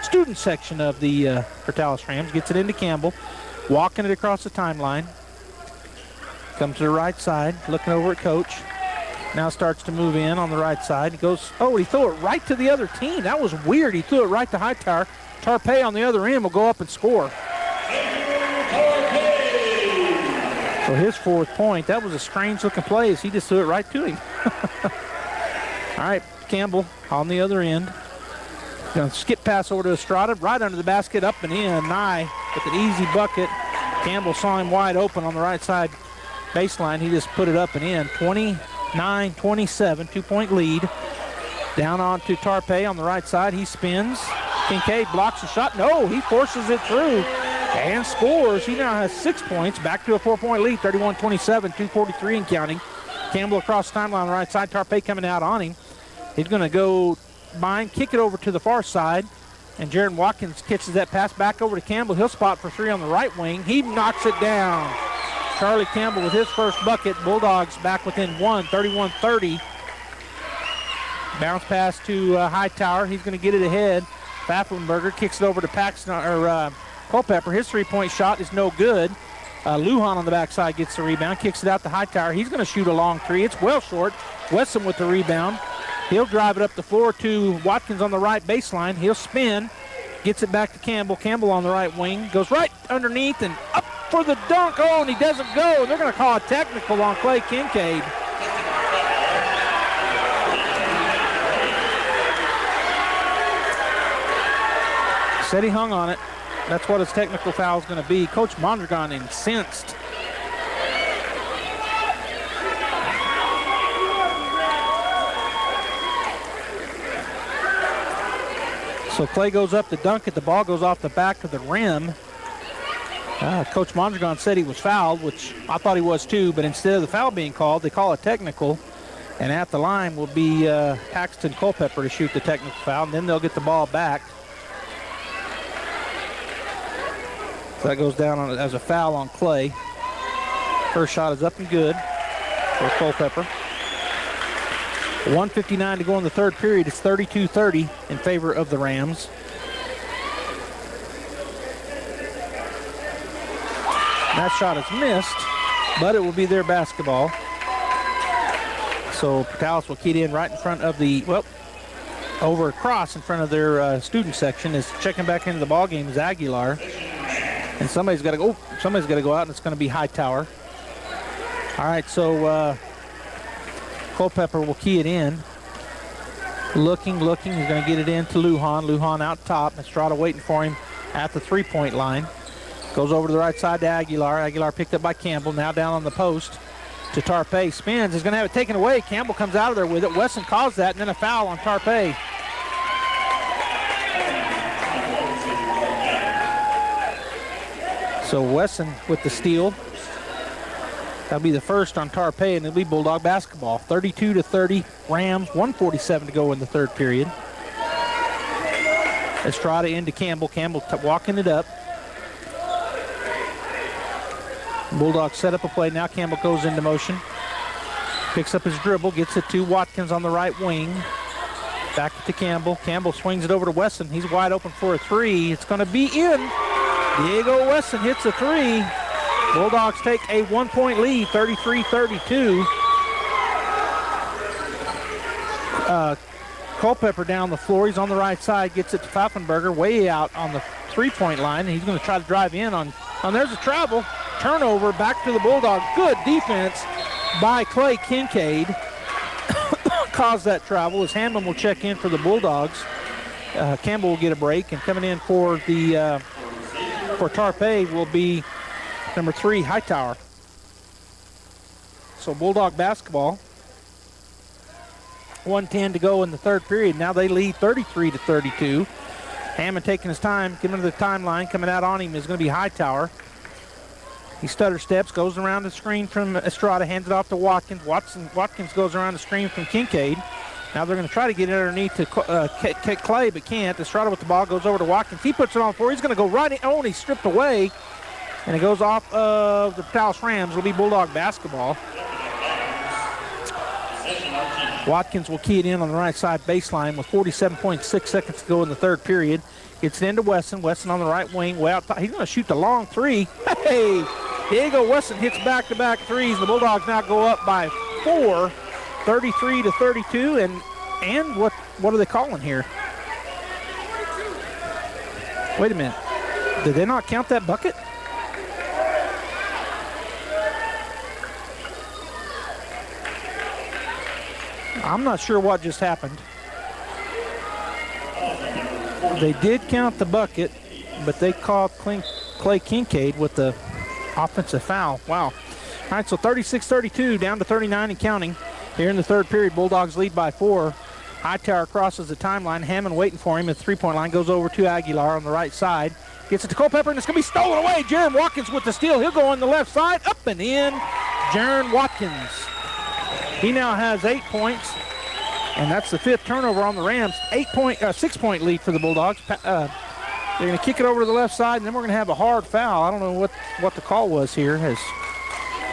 student section of the Portales Rams. Gets it into Campbell, walking it across the timeline. Comes to the right side, looking over at Coach. Now starts to move in on the right side. He goes, he threw it right to the other team. That was weird. He threw it right to Hightower. Tarpe on the other end will go up and score. So his 4th point. That was a strange looking play as he just threw it right to him. All right, Campbell on the other end. Going to skip pass over to Estrada, right under the basket, up and in. Nye with an easy bucket. Campbell saw him wide open on the right side baseline. He just put it up and in. 29-27, 2-point lead. Down on to Tarpe on the right side. He spins. Kincaid blocks the shot. No, he forces it through and scores. He now has 6 points. Back to a 4-point lead, 31-27, 2:43 and counting. Campbell across the timeline on the right side. Tarpe coming out on him. He's going to go bind, kick it over to the far side. And Jaron Watkins catches that pass back over to Campbell. He'll spot for 3 on the right wing. He knocks it down. Charlie Campbell with his first bucket. Bulldogs back within 1, 31-30. Bounce pass to Hightower. He's going to get it ahead. Pfaffenberger kicks it over to Culpepper. His 3-point shot is no good. Lujan on the backside gets the rebound, kicks it out to Hightower. He's going to shoot a long 3. It's well short. Wesson with the rebound. He'll drive it up the floor to Watkins on the right baseline. He'll spin, gets it back to Campbell. Campbell on the right wing, goes right underneath and up for the dunk. Oh, and he doesn't go. They're going to call a technical on Clay Kincaid. Said he hung on it. That's what his technical foul is going to be. Coach Mondragon incensed. So Clay goes up to dunk it. The ball goes off the back of the rim. Coach Mondragon said he was fouled, which I thought he was too, but instead of the foul being called, they call a technical. And at the line will be Paxton Culpepper to shoot the technical foul, and then they'll get the ball back. So that goes down as a foul on Clay. First shot is up and good for Culpepper. 1:59 to go in the third period. It's 32-30 in favor of the Rams. That shot is missed, but it will be their basketball. So Portales will key it in right in front of the, over across in front of their student section. Is checking back into the ball game is Aguilar. And somebody's got to go. Somebody's got to go out, and it's going to be Hightower. All right, so Culpepper will key it in. Looking. He's going to get it in to Lujan. Lujan out top. Estrada waiting for him at the three-point line. Goes over to the right side to Aguilar. Aguilar picked up by Campbell. Now down on the post to Tarpey. Spins. He's going to have it taken away. Campbell comes out of there with it. Wesson calls that, and then a foul on Tarpey. So Wesson with the steal. That'll be the first on Tarpey, and it'll be Bulldog basketball. 32-30 Rams, 1:47 to go in the third period. Estrada into Campbell. Campbell walking it up. Bulldogs set up a play. Now Campbell goes into motion. Picks up his dribble, gets it to Watkins on the right wing. Back to Campbell. Campbell swings it over to Wesson. He's wide open for a three. It's going to be in. Diego Wesson hits a three. Bulldogs take a 1-point lead, 33-32. Culpepper down the floor. He's on the right side, gets it to Pfaffenberger, way out on the three-point line. And he's going to try to drive in on there's a travel. Turnover back to the Bulldogs. Good defense by Clay Kincaid. Caused that travel as Hammond will check in for the Bulldogs. Campbell will get a break, and coming in for the for Tarpey will be number 3, Hightower. So Bulldog basketball. 1:10 to go in the third period. Now they lead 33-32. Hammond taking his time, giving him the timeline. Coming out on him is going to be Hightower. He stutter steps, goes around the screen from Estrada, hands it off to Watkins. Watkins goes around the screen from Kincaid. Now they're going to try to get it underneath to Clay, but can't. Estrada with the ball, goes over to Watkins. He puts it on the floor. He's going to go right in. Oh, and he's stripped away. And it goes off of the Portales Rams. It'll be Bulldog basketball. Watkins will key it in on the right side baseline with 47.6 seconds to go in the third period. Gets it into Wesson. Wesson on the right wing, way out top. He's going to shoot the long three. Hey! Diego Wesson hits back-to-back threes. The Bulldogs now go up by 4, 33-32. And what are they calling here? Wait a minute. Did they not count that bucket? I'm not sure what just happened. They did count the bucket, but they called Clay Kincaid with the offensive foul. Wow. All right, so 36-32, down to 39 and counting. Here in the third period, Bulldogs lead by 4. Hightower crosses the timeline. Hammond waiting for him at the three-point line. Goes over to Aguilar on the right side. Gets it to Culpepper, and it's going to be stolen away. Jaron Watkins with the steal. He'll go on the left side, up and in. Jaron Watkins. He now has 8 points, and that's the 5th turnover on the Rams. 6-point lead for the Bulldogs. They're going to kick it over to the left side, and then we're going to have a hard foul. I don't know what the call was here as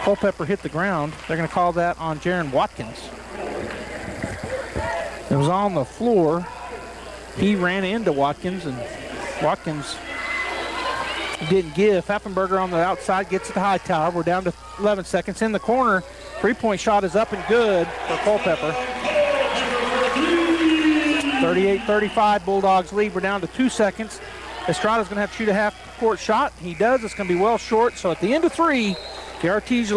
Culpepper hit the ground. They're going to call that on Jaron Watkins. It was on the floor. He ran into Watkins, and Watkins didn't give. Pfaffenberger on the outside gets it to Hightower. We're down to 11 seconds. In the corner Three-point shot is up and good for Culpepper. 38-35, Bulldogs lead. We're down to 2 seconds. Estrada's going to have to shoot a half-court shot. He does. It's going to be well short. So at the end of 3, the Artesia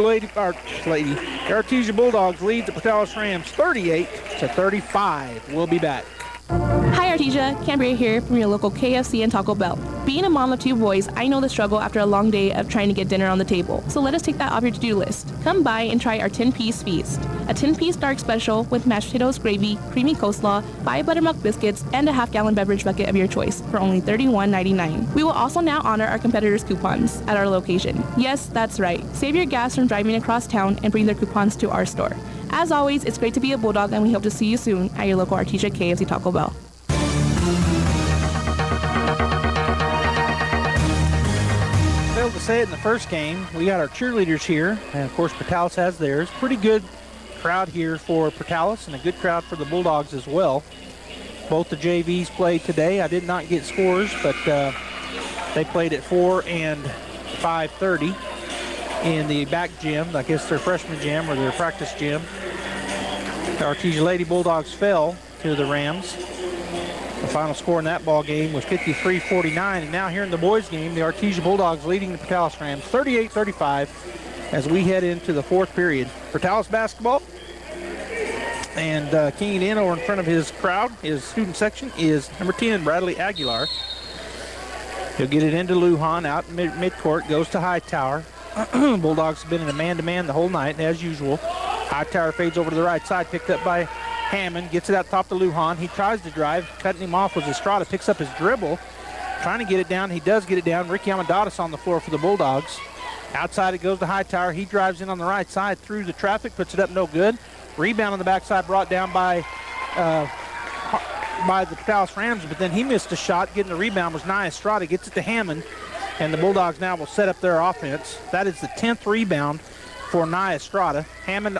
Bulldogs lead the Portales Rams 38-35. We'll be back. Hi Artesia, Cambria here from your local KFC and Taco Bell. Being a mom of 2 boys, I know the struggle after a long day of trying to get dinner on the table. So let us take that off your to-do list. Come by and try our 10-piece feast. A 10-piece dark special with mashed potatoes, gravy, creamy coleslaw, 5 buttermilk biscuits, and a half-gallon beverage bucket of your choice for only $31.99. We will also now honor our competitors' coupons at our location. Yes, that's right. Save your gas from driving across town and bring their coupons to our store. As always, it's great to be a Bulldog, and we hope to see you soon at your local Artesia KFC Taco Bell. Failed to say it in the first game. We got our cheerleaders here, and of course Portales has theirs. Pretty good crowd here for Portales and a good crowd for the Bulldogs as well. Both the JVs played today. I did not get scores, but they played at 4 and 5:30 in the back gym. I guess their freshman gym or their practice gym. The Artesia Lady Bulldogs fell to the Rams. The final score in that ball game was 53-49, and now here in the boys' game, the Artesia Bulldogs leading the Portales Rams 38-35 as we head into the 4th period. Portales basketball, and keying in over in front of his crowd, his student section, is number 10, Bradley Aguilar. He'll get it into Lujan out in midcourt, goes to Hightower. Bulldogs have been in a man-to-man the whole night, as usual. Hightower fades over to the right side, picked up by Hammond, gets it out top to Lujan. He tries to drive. Cutting him off was Estrada. Picks up his dribble. Trying to get it down. He does get it down. Ricky Amadeus on the floor for the Bulldogs. Outside it goes to Hightower. He drives in on the right side through the traffic. Puts it up no good. Rebound on the backside brought down by the Portales Rams, but then he missed a shot. Getting the rebound was Nia Estrada. Gets it to Hammond, and the Bulldogs now will set up their offense. That is the 10th rebound for Nia Estrada. Hammond,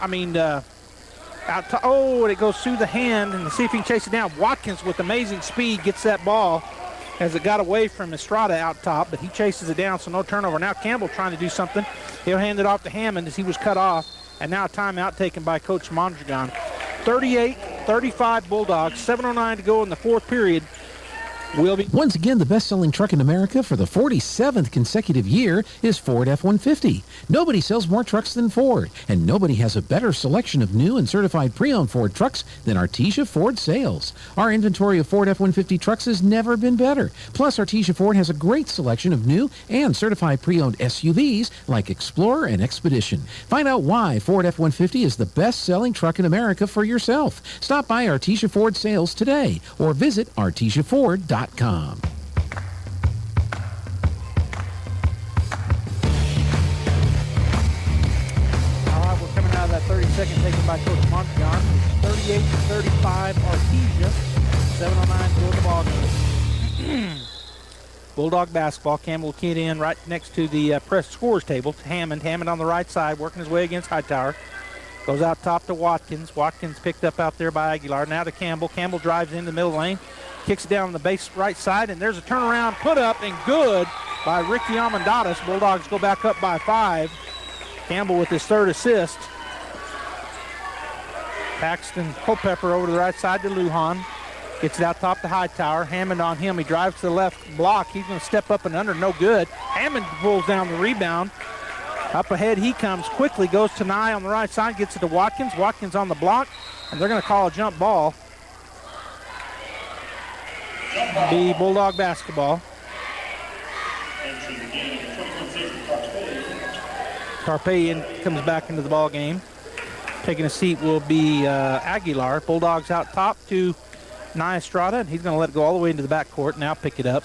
out to, and it goes through the hand, and see if he can chase it down. Watkins with amazing speed gets that ball as it got away from Estrada out top, but he chases it down, so no turnover. Now Campbell trying to do something. He'll hand it off to Hammond as he was cut off, and now a timeout taken by Coach Mondragon. 38-35 Bulldogs, 7:09 to go in the 4th period. Once again, the best-selling truck in America for the 47th consecutive year is Ford F-150. Nobody sells more trucks than Ford, and nobody has a better selection of new and certified pre-owned Ford trucks than Artesia Ford Sales. Our inventory of Ford F-150 trucks has never been better. Plus, Artesia Ford has a great selection of new and certified pre-owned SUVs like Explorer and Expedition. Find out why Ford F-150 is the best-selling truck in America for yourself. Stop by Artesia Ford Sales today or visit artesiaford.com. All right, we're coming out of that 30-second taken by Coach Mondragon. It's 38-35 Artesia. 7:09 to go in the ball game. Bulldog basketball. Campbell keyed in right next to the press scores table. Hammond on the right side, working his way against Hightower. Goes out top to Watkins. Watkins picked up out there by Aguilar. Now to Campbell. Campbell drives into the middle lane. Kicks it down on the base right side, and there's a turnaround put up and good by Ricky Amadeus. Bulldogs go back up by 5. Campbell with his 3rd assist. Paxton Culpepper over to the right side to Lujan. Gets it out top to Hightower. Hammond on him. He drives to the left block. He's going to step up and under. No good. Hammond pulls down the rebound. Up ahead he comes quickly. Goes to Nye on the right side. Gets it to Watkins. Watkins on the block. And they're going to call a jump ball. Be Bulldog basketball. Carpe comes back into the ball game. Taking a seat will be Aguilar. Bulldogs out top to Nia Estrada, and he's going to let it go all the way into the backcourt. Now pick it up.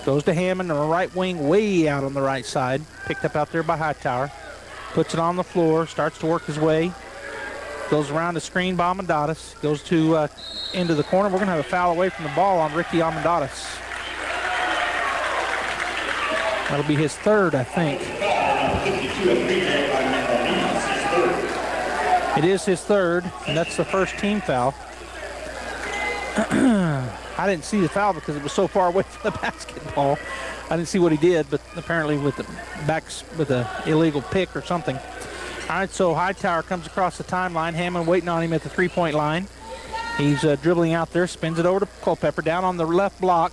Goes to Hammond on the right wing, way out on the right side. Picked up out there by Hightower. Puts it on the floor, starts to work his way. Goes around the screen by Amadeus. Goes to into the corner. We're going to have a foul away from the ball on Ricky Amadeus. That'll be his 3rd, I think. It is his 3rd, and that's the first team foul. I didn't see the foul because it was so far away from the basketball. I didn't see what he did, but apparently with the illegal pick or something. All right, so Hightower comes across the timeline. Hammond waiting on him at the three-point line. He's dribbling out there, spins it over to Culpepper, down on the left block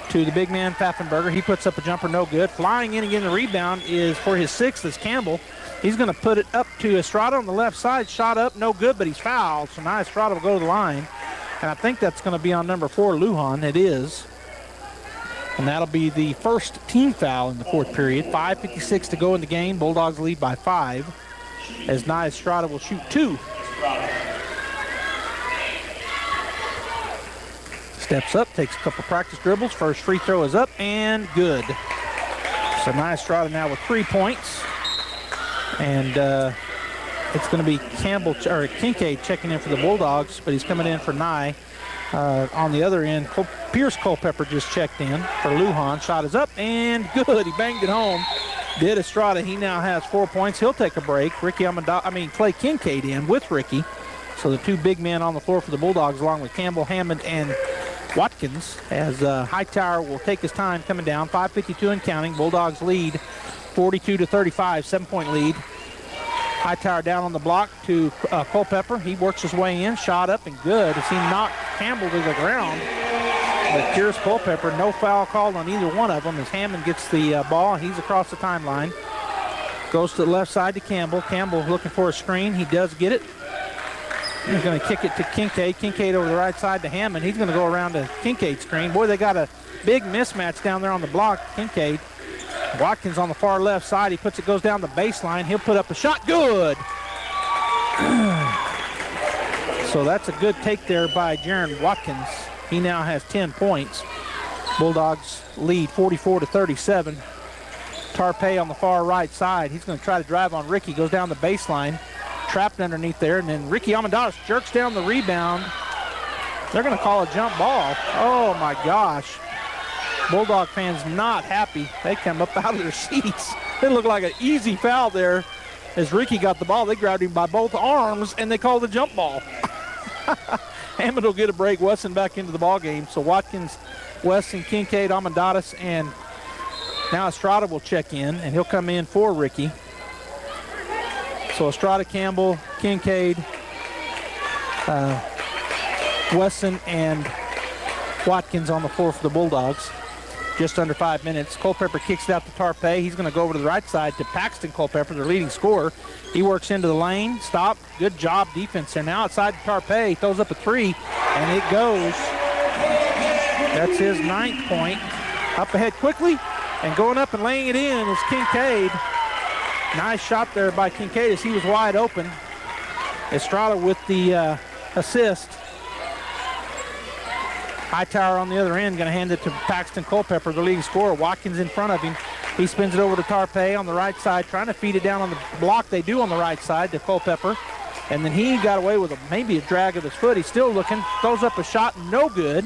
to the big man, Pfaffenberger. He puts up a jumper, no good. Flying in again, the rebound is for his sixth, is Campbell. He's going to put it up to Estrada on the left side. Shot up, no good, but he's fouled. So now Estrada will go to the line. And I think that's going to be on number 4, Lujan. It is. And that'll be the first team foul in the fourth period. 5:56 to go in the game. Bulldogs lead by 5 as Nye Estrada will shoot 2. Steps up, takes a couple practice dribbles. First free throw is up and good. So Nye Estrada now with 3 points. And it's going to be Kincaid checking in for the Bulldogs, but he's coming in for Nye. On the other end, Pierce Culpepper just checked in for Lujan. Shot is up and good. He banged it home. Did Estrada. He now has 4 points. He'll take a break. Clay Kincaid in with Ricky. So the two big men on the floor for the Bulldogs, along with Campbell, Hammond, and Watkins, as Hightower will take his time coming down. 5:52 and counting. Bulldogs lead 42-35, 7-point lead. Hightower down on the block to Culpepper. He works his way in, shot up and good as he knocked Campbell to the ground. But Pierce Culpepper, no foul called on either one of them as Hammond gets the ball. He's across the timeline. Goes to the left side to Campbell. Campbell looking for a screen. He does get it. He's going to kick it to Kincaid. Kincaid over the right side to Hammond. He's going to go around to Kincaid's screen. Boy, they got a big mismatch down there on the block. Kincaid. Watkins on the far left side. He goes down the baseline. He'll put up a shot. Good. So that's a good take there by Jaron Watkins. He now has 10 points. Bulldogs lead 44-37. Tarpey on the far right side. He's going to try to drive on Ricky. Goes down the baseline. Trapped underneath there. And then Ricky Almendares jerks down the rebound. They're going to call a jump ball. Oh, my gosh. Bulldog fans not happy. They come up out of their seats. It looked like an easy foul there. As Ricky got the ball, they grabbed him by both arms, and they called the jump ball. Hammond will get a break. Wesson back into the ball game. So Watkins, Wesson, Kincaid, Almendares, and now Estrada will check in, and he'll come in for Ricky. So Estrada, Campbell, Kincaid, Wesson, and Watkins on the floor for the Bulldogs. Just under 5 minutes. Culpepper kicks it out to Tarpey. He's going to go over to the right side to Paxton Culpepper, their leading scorer. He works into the lane. Stop. Good job defense there. Now outside to Tarpey. Throws up a three, and it goes. That's his 9th point. Up ahead quickly, and going up and laying it in is Kincaid. Nice shot there by Kincaid as he was wide open. Estrada with the assist. Hightower on the other end, going to hand it to Paxton Culpepper, the leading scorer. Watkins in front of him. He spins it over to Tarpey on the right side, trying to feed it down on the block they do on the right side to Culpepper. And then he got away with maybe a drag of his foot. He's still looking, throws up a shot, no good.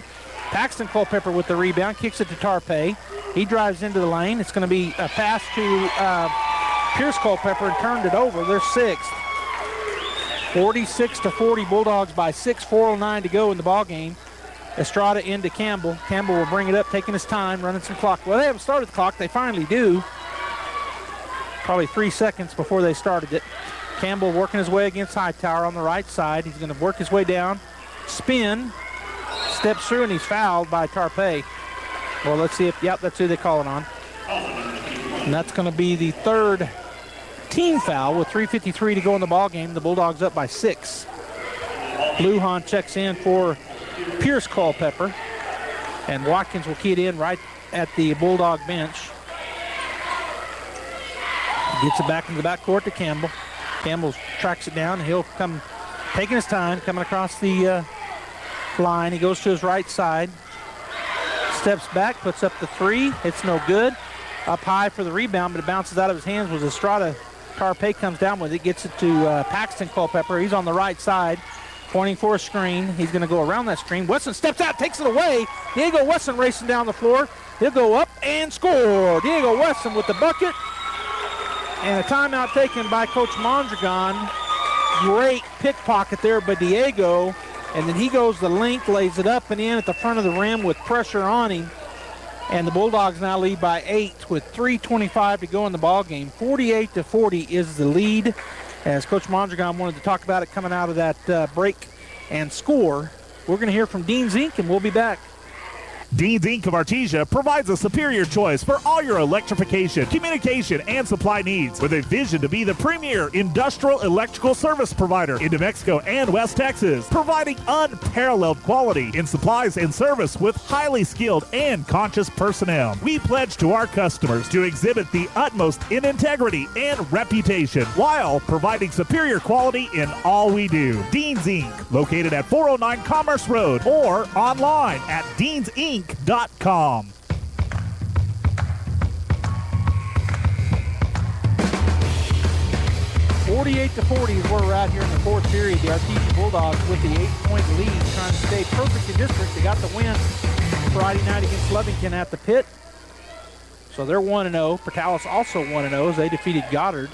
Paxton Culpepper with the rebound, kicks it to Tarpey. He drives into the lane. It's going to be a pass to Pierce Culpepper and turned it over. They're 6th. 46-40, Bulldogs by 6, 4:09 to go in the ball game. Estrada into Campbell. Campbell will bring it up, taking his time, running some clock. Well, they haven't started the clock. They finally do. Probably 3 seconds before they started it. Campbell working his way against Hightower on the right side. He's going to work his way down, spin, steps through, and he's fouled by Tarpey. Well, let's see if, yep, that's who they call it on. And that's going to be the 3rd team foul with 3:53 to go in the ball game. The Bulldogs up by 6. Lujan checks in for Pierce Culpepper, and Watkins will key it in right at the Bulldog bench. Gets it back into the backcourt to Campbell. Campbell tracks it down. He'll come taking his time, coming across the line. He goes to his right side, steps back, puts up the three. It's no good. Up high for the rebound, but it bounces out of his hands. Was Estrada. Tarpey comes down with it, gets it to Paxton Culpepper. He's on the right side, pointing for a screen. He's going to go around that screen. Wesson steps out, takes it away. Diego Wesson racing down the floor. He'll go up and score. Diego Wesson with the bucket. And a timeout taken by Coach Mondragon. Great pickpocket there by Diego. And then he goes the length, lays it up and in at the front of the rim with pressure on him. And the Bulldogs now lead by 8 with 3:25 to go in the ball game. 48-40 is the lead. As Coach Mondragon wanted to talk about it coming out of that break and score, we're going to hear from Dean's Inc., and we'll be back. Dean's Inc. of Artesia provides a superior choice for all your electrification, communication, and supply needs with a vision to be the premier industrial electrical service provider in New Mexico and West Texas, providing unparalleled quality in supplies and service with highly skilled and conscious personnel. We pledge to our customers to exhibit the utmost in integrity and reputation while providing superior quality in all we do. Dean's Inc., located at 409 Commerce Road or online at deansinc.com. 48-40 is where we're at here in the fourth period. The Artesia Bulldogs with the 8-point lead, trying to stay perfect in district. They got the win Friday night against Lovington at the pit. So they're 1-0. Portales also 1-0 as they defeated Goddard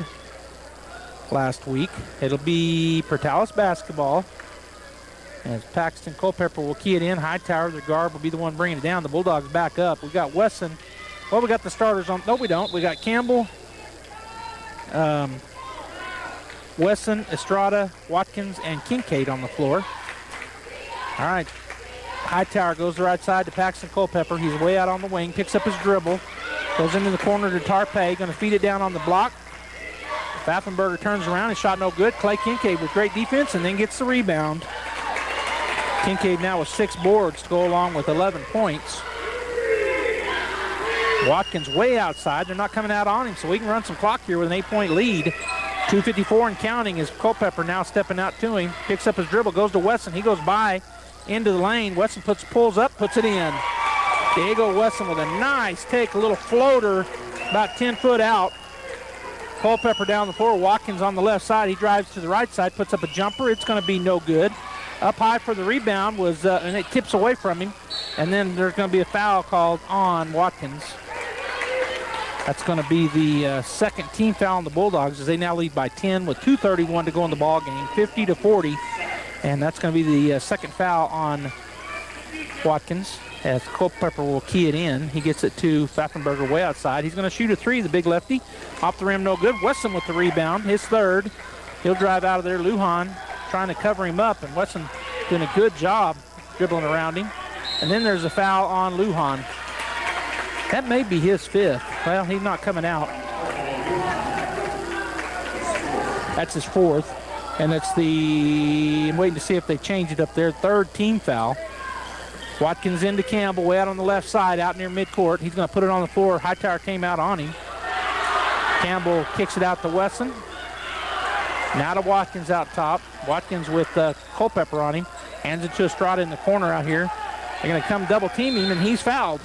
last week. It'll be Portales basketball as Paxton Culpepper will key it in. Hightower, the guard, will be the one bringing it down. The Bulldogs back up. We got Wesson. Well, we got the starters on. No, we don't. We got Campbell, Wesson, Estrada, Watkins, and Kincaid on the floor. All right. Hightower goes to the right side to Paxton Culpepper. He's way out on the wing, picks up his dribble, goes into the corner to Tarpey, going to feed it down on the block. Pfaffenberger turns around, his shot no good. Clay Kincaid with great defense and then gets the rebound. Kincaid now with 6 boards to go along with 11 points. Watkins way outside. They're not coming out on him, so we can run some clock here with an 8-point lead. 2:54 and counting as Culpepper now stepping out to him. Picks up his dribble, goes to Wesson. He goes by into the lane. Wesson pulls up, puts it in. Diego Wesson with a nice take, a little floater about 10 foot out. Culpepper down the floor. Watkins on the left side. He drives to the right side, puts up a jumper. It's going to be no good. Up high for the rebound was, and it tips away from him. And then there's going to be a foul called on Watkins. That's going to be the second team foul on the Bulldogs as they now lead by 10 with 2:31 to go in the ball game, 50-40. And that's going to be the second foul on Watkins as Culpepper will key it in. He gets it to Pfaffenberger way outside. He's going to shoot a three, the big lefty. Off the rim, no good. Wesson with the rebound, his third. He'll drive out of there. Lujan trying to cover him up, and Wesson doing a good job dribbling around him. And then there's a foul on Lujan. That may be his 5th. Well, he's not coming out. That's his 4th. And it's I'm waiting to see if they change it up there. 3rd team foul. Watkins into Campbell, way out on the left side, out near midcourt. He's going to put it on the floor. Hightower came out on him. Campbell kicks it out to Wesson. Now to Watkins out top. Watkins with Culpepper on him. Hands it to Estrada in the corner out here. They're going to come double team him, and he's fouled.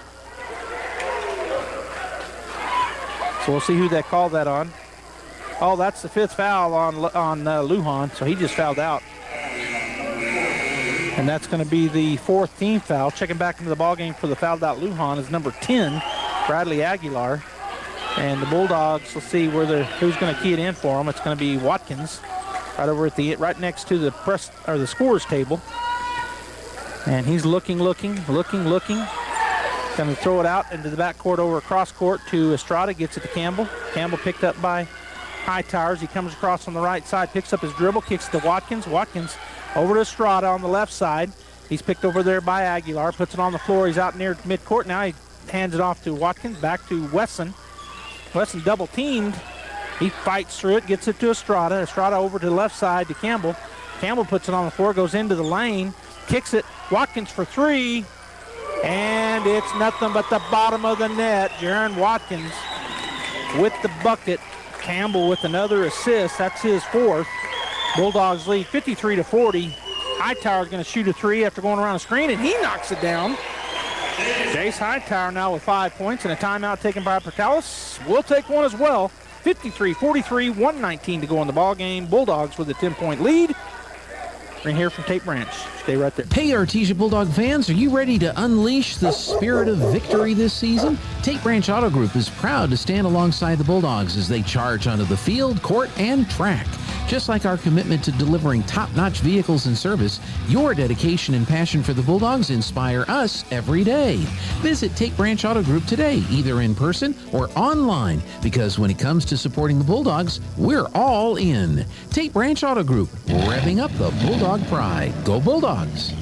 So we'll see who they call that on. Oh, that's the 5th foul on Lujan, so he just fouled out. And that's going to be the 4th team foul. Checking back into the ballgame for the fouled out Lujan is number 10, Bradley Aguilar. And the Bulldogs, let's see who's going to key it in for them. It's going to be Watkins, right over at right next to the scorers table. And he's looking. Going to throw it out into the backcourt over cross court to Estrada. Gets it to Campbell. Campbell picked up by Hightower. He comes across on the right side, picks up his dribble, kicks it to Watkins. Watkins over to Estrada on the left side. He's picked over there by Aguilar. Puts it on the floor. He's out near midcourt. Now he hands it off to Watkins. Back to Wesson. Wesson double teamed. He fights through it, gets it to Estrada. Estrada over to the left side to Campbell. Campbell puts it on the floor, goes into the lane, kicks it. Watkins for 3. And it's nothing but the bottom of the net. Jaron Watkins with the bucket. Campbell with another assist. That's his 4th. Bulldogs lead 53-40. Hightower's going to shoot a 3 after going around the screen, and he knocks it down. Jace Hightower now with 5 points and a timeout taken by Portales. We'll take one as well. 53-43, 1:19 to go in the ball game. Bulldogs with a 10-point lead. We're going to hear from Tate Branch. Stay right there. Hey, Artesia Bulldog fans, are you ready to unleash the spirit of victory this season? Tate Branch Auto Group is proud to stand alongside the Bulldogs as they charge onto the field, court, and track. Just like our commitment to delivering top-notch vehicles and service, your dedication and passion for the Bulldogs inspire us every day. Visit Tate Branch Auto Group today, either in person or online, because when it comes to supporting the Bulldogs, we're all in. Tate Branch Auto Group, revving up the Bulldog pride. Go Bulldogs!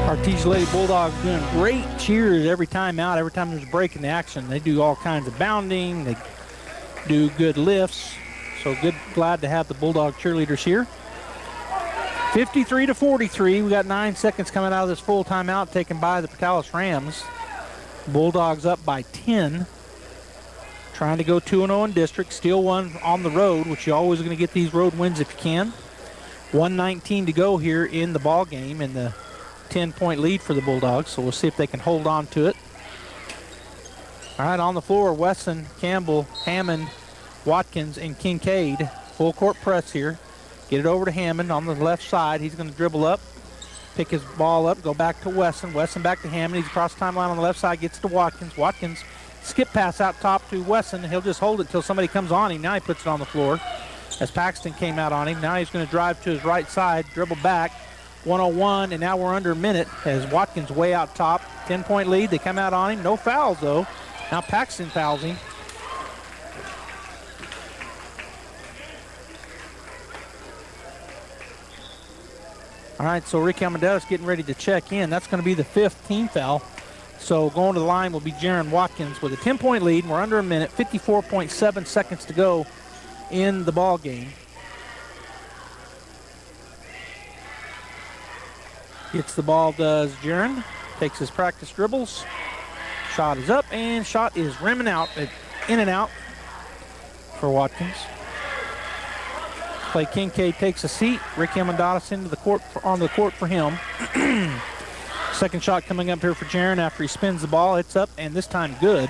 Artesia Lady Bulldogs doing great cheers every time out, every time there's a break in the action. They do all kinds of bounding, they do good lifts. So glad to have the Bulldog cheerleaders here. 53-43. We got 9 seconds coming out of this full timeout taken by the Portales Rams. Bulldogs up by 10. Trying to go 2-0 in district. Still one on the road, which you're always going to get these road wins if you can. 1:19 to go here in the ball game, and the 10-point lead for the Bulldogs, so we'll see if they can hold on to it. All right, on the floor, Wesson, Campbell, Hammond, Watkins, and Kincaid. Full court press here. Get it over to Hammond on the left side. He's going to dribble up, pick his ball up, go back to Wesson. Wesson back to Hammond. He's across the timeline on the left side, gets to Watkins. Watkins skip pass out top to Wesson. He'll just hold it until somebody comes on him. Now he puts it on the floor as Paxton came out on him. Now he's going to drive to his right side, dribble back. 101, and now we're under a minute as Watkins way out top. 10-point lead. They come out on him. No fouls, though. Now Paxton fouls him. All right, so Ricky Amadeus getting ready to check in. That's going to be the 5th team foul. So going to the line will be Jaron Watkins with a 10-point lead. We're under a minute, 54.7 seconds to go in the ball game. Gets the ball, does Jaron. Takes his practice dribbles. Shot is up, and shot is rimming out, in and out for Watkins. Clay Kincaid takes a seat. Ricky Amendadas into the court on the court for him. Second shot coming up here for Jaron after he spins the ball. It's up, and this time good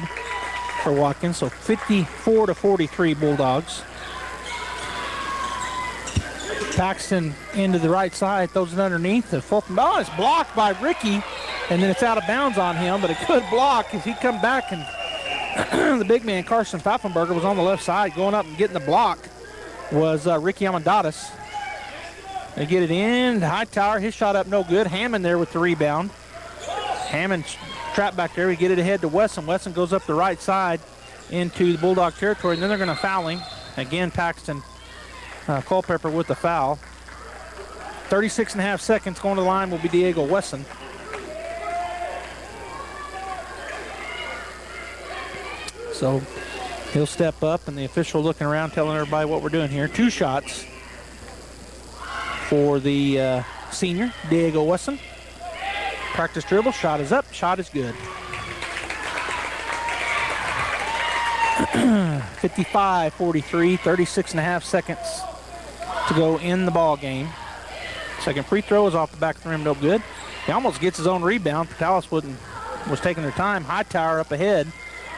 for Watkins. So 54-43 Bulldogs. Paxton into the right side, throws it underneath. The Fulton ball is blocked by Ricky, and then it's out of bounds on him, but a good block as he come back, and the big man, Carson Pfaffenberger, was on the left side. Going up and getting the block was Ricky Amendadas. They get it in. Hightower, his shot up no good. Hammond there with the rebound. Hammond trapped back there. We get it ahead to Wesson. Wesson goes up the right side into the Bulldog territory, and then they're going to foul him. Again, Paxton Culpepper with the foul. 36.5 seconds. Going to the line will be Diego Wesson. So he'll step up, and the official looking around telling everybody what we're doing here. 2 shots for the senior, Diego Wesson. Practice dribble. Shot is up. Shot is good. 55-43, 36.5 seconds to go in the ball game. Second free throw is off the back of the rim, no good. He almost gets his own rebound. Portales was taking their time. Hightower up ahead,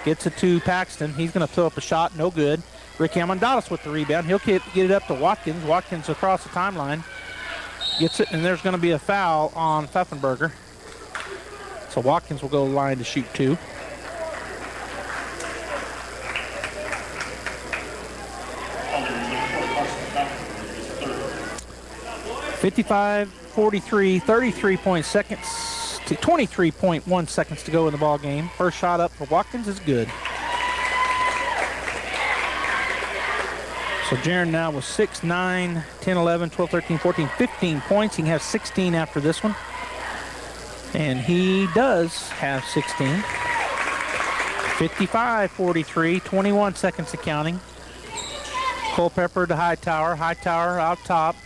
gets it to Paxton. He's going to throw up a shot, no good. Ricky Amendadas with the rebound. He'll get it up to Watkins. Watkins across the timeline, gets it, and there's going to be a foul on Pfaffenberger. So Watkins will go to the line to shoot 2. (55-43), 23.1 seconds to go in the ball game. First shot up for Watkins is good. So Jaron now with 6, 9, 10, 11, 12, 13, 14, 15 points. He can have 16 after this one. And he does have 16. 55-43, 21 seconds to counting. Culpepper to Hightower. Hightower out top.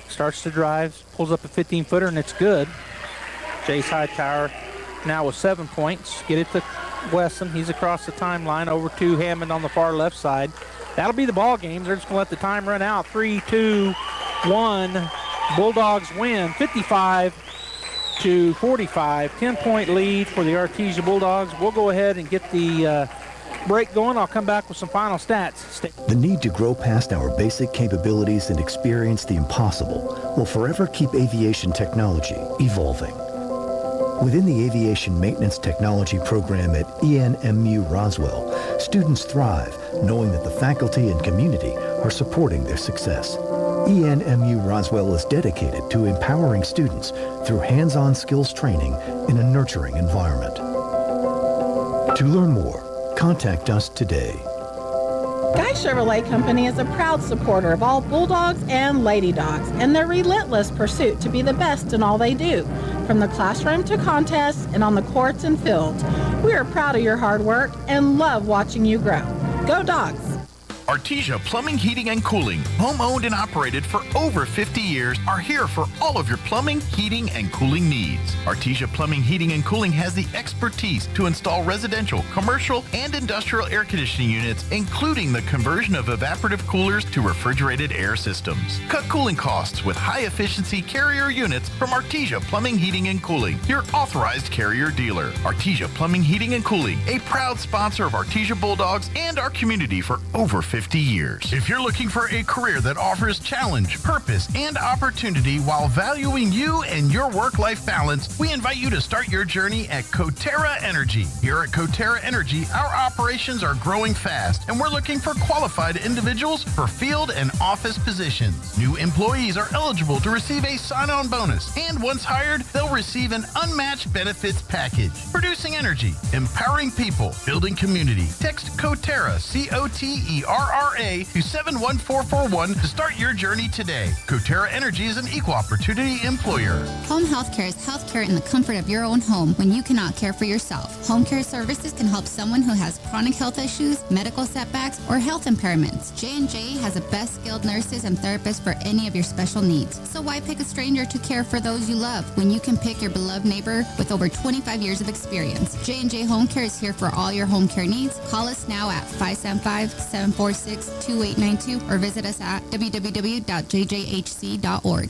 Starts to drive, pulls up a 15-footer, and it's good. Jace Hightower now with 7 points. Get it to Wesson. He's across the timeline over to Hammond on the far left side. That'll be the ball game. They're just going to let the time run out. 3, 2, 1. Bulldogs win 55-45. 10-point lead for the Artesia Bulldogs. We'll go ahead and get the break going. I'll come back with some final stats. The need to grow past our basic capabilities and experience the impossible will forever keep aviation technology evolving. Within the Aviation Maintenance Technology program at ENMU Roswell, students thrive knowing that the faculty and community are supporting their success. ENMU Roswell is dedicated to empowering students through hands-on skills training in a nurturing environment. To learn more, contact us today. Guy Chevrolet Company is a proud supporter of all Bulldogs and Lady Dogs and their relentless pursuit to be the best in all they do, from the classroom to contests and on the courts and fields. We are proud of your hard work and love watching you grow. Go Dogs! Artesia Plumbing, Heating, and Cooling, home-owned and operated for over 50 years, are here for all of your plumbing, heating, and cooling needs. Artesia Plumbing, Heating, and Cooling has the expertise to install residential, commercial, and industrial air conditioning units, including the conversion of evaporative coolers to refrigerated air systems. Cut cooling costs with high-efficiency Carrier units from Artesia Plumbing, Heating, and Cooling, your authorized Carrier dealer. Artesia Plumbing, Heating, and Cooling, a proud sponsor of Artesia Bulldogs and our community for over 50 years. If you're looking for a career that offers challenge, purpose, and opportunity while valuing you and your work-life balance, we invite you to start your journey at Coterra Energy. Here at Coterra Energy, our operations are growing fast, and we're looking for qualified individuals for field and office positions. New employees are eligible to receive a sign-on bonus, and once hired, they'll receive an unmatched benefits package. Producing energy, empowering people, building community. Text Coterra, Coterra, to 71441 to start your journey today. Coterra Energy is an equal opportunity employer. Home health care is health care in the comfort of your own home when you cannot care for yourself. Home care services can help someone who has chronic health issues, medical setbacks, or health impairments. J&J has the best skilled nurses and therapists for any of your special needs. So why pick a stranger to care for those you love when you can pick your beloved neighbor with over 25 years of experience? J&J Home Care is here for all your home care needs. Call us now at 575-746-2892 or visit us at www.jjhc.org.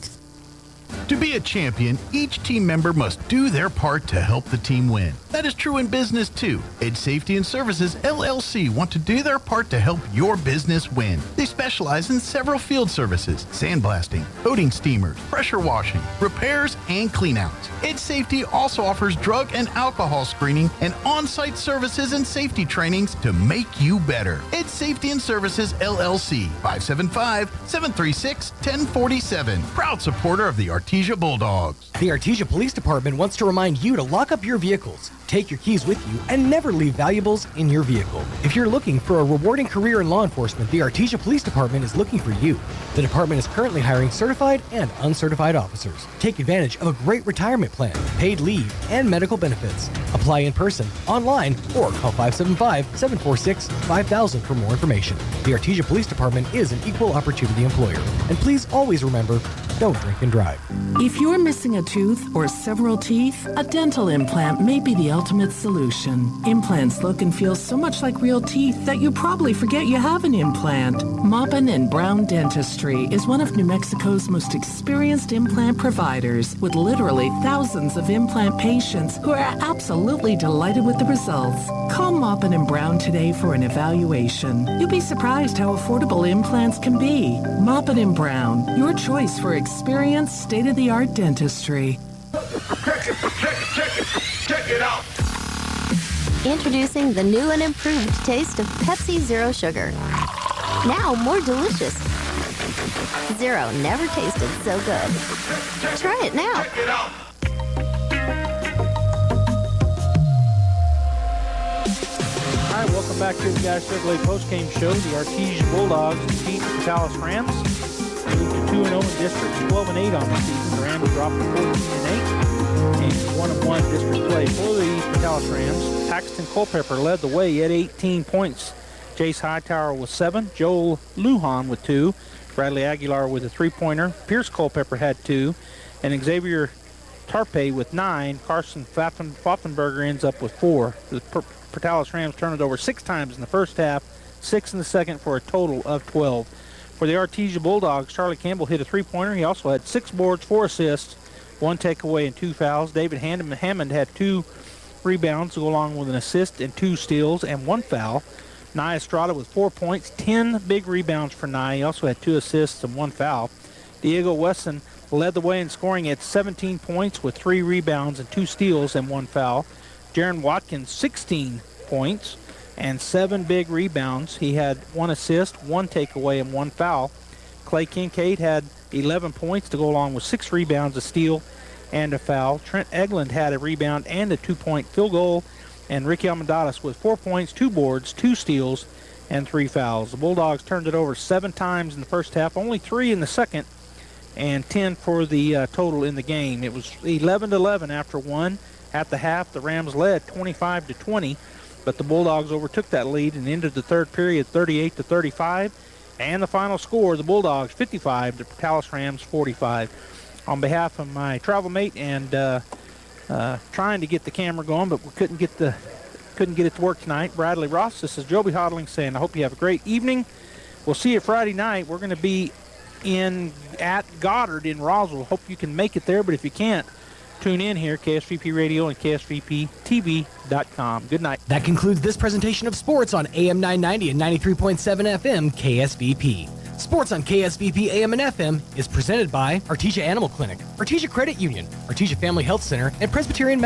To be a champion, each team member must do their part to help the team win. That is true in business too. Ed Safety and Services LLC want to do their part to help your business win. They specialize in several field services: sandblasting, coating steamers, pressure washing, repairs, and cleanouts. Ed Safety also offers drug and alcohol screening and on-site services and safety trainings to make you better. Ed Safety and Services LLC, 575-736-1047. Proud supporter of the Artesia Bulldogs. The Artesia Police Department wants to remind you to lock up your vehicles, take your keys with you, and never leave valuables in your vehicle. If you're looking for a rewarding career in law enforcement, the Artesia Police Department is looking for you. The department is currently hiring certified and uncertified officers. Take advantage of a great retirement plan, paid leave, and medical benefits. Apply in person, online, or call 575-746-5000 for more information. The Artesia Police Department is an equal opportunity employer. And please always remember, don't drink and drive. If you're missing a tooth or several teeth, a dental implant may be the ultimate solution. Implants look and feel so much like real teeth that you probably forget you have an implant. Maupin and Brown Dentistry is one of New Mexico's most experienced implant providers, with literally thousands of implant patients who are absolutely delighted with the results. Call Maupin and Brown today for an evaluation. You'll be surprised how affordable implants can be. Maupin and Brown, your choice for experienced state-of-the-art dentistry. Check it out. Introducing the new and improved taste of Pepsi Zero Sugar. Now more delicious. Zero never tasted so good. Try it now. Check it out. All right, welcome back to the Guy Chevrolet postgame show. The Artesia Bulldogs defeat the Dallas Rams. They moved to 2-0 in district, 12-8 on the season. The Rams dropped to 14-8 and 1-1 district play for the Dallas Rams. Paxton Culpepper led the way at 18 points. Jace Hightower with 7. Joel Lujan with 2. Bradley Aguilar with a 3-pointer. Pierce Culpepper had 2. And Xavier Tarpe with 9. Carson Pfaffenberger ends up with 4. The Dallas Rams turned it over 6 times in the first half, 6 in the second, for a total of 12. For the Artesia Bulldogs, Charlie Campbell hit a 3-pointer. He also had 6 boards, 4 assists, 1 takeaway, and 2 fouls. David Hammond had 2 rebounds to go along with an assist and 2 steals and 1 foul. Nye Estrada with 4 points, 10 big rebounds for Nye. He also had 2 assists and 1 foul. Diego Wesson led the way in scoring at 17 points with 3 rebounds and 2 steals and 1 foul. Jaron Watkins, 16 points and 7 big rebounds. He had 1 assist, 1 takeaway, and 1 foul. Clay Kincaid had 11 points to go along with 6 rebounds, a steal, and a foul. Trent Eglund had a rebound and a 2-point field goal. And Ricky Almendadas with 4 points, 2 boards, 2 steals, and 3 fouls. The Bulldogs turned it over 7 times in the first half, only 3 in the second, and 10 for the total in the game. It was 11-11 after 1. At the half, the Rams led 25-20, but the Bulldogs overtook that lead and ended the third period 38-35. And the final score, the Bulldogs 55, the Portales Rams 45. On behalf of my travel mate and trying to get the camera going, but we couldn't get it to work tonight, Bradley Ross, this is Joby Hodling saying I hope you have a great evening. We'll see you Friday night. We're going to be at Goddard in Roswell. Hope you can make it there, but if you can't, tune in here, KSVP Radio and KSVPTV.com. Good night. That concludes this presentation of sports on AM 990 and 93.7 FM KSVP. Sports on KSVP AM and FM is presented by Artesia Animal Clinic, Artesia Credit Union, Artesia Family Health Center, and Presbyterian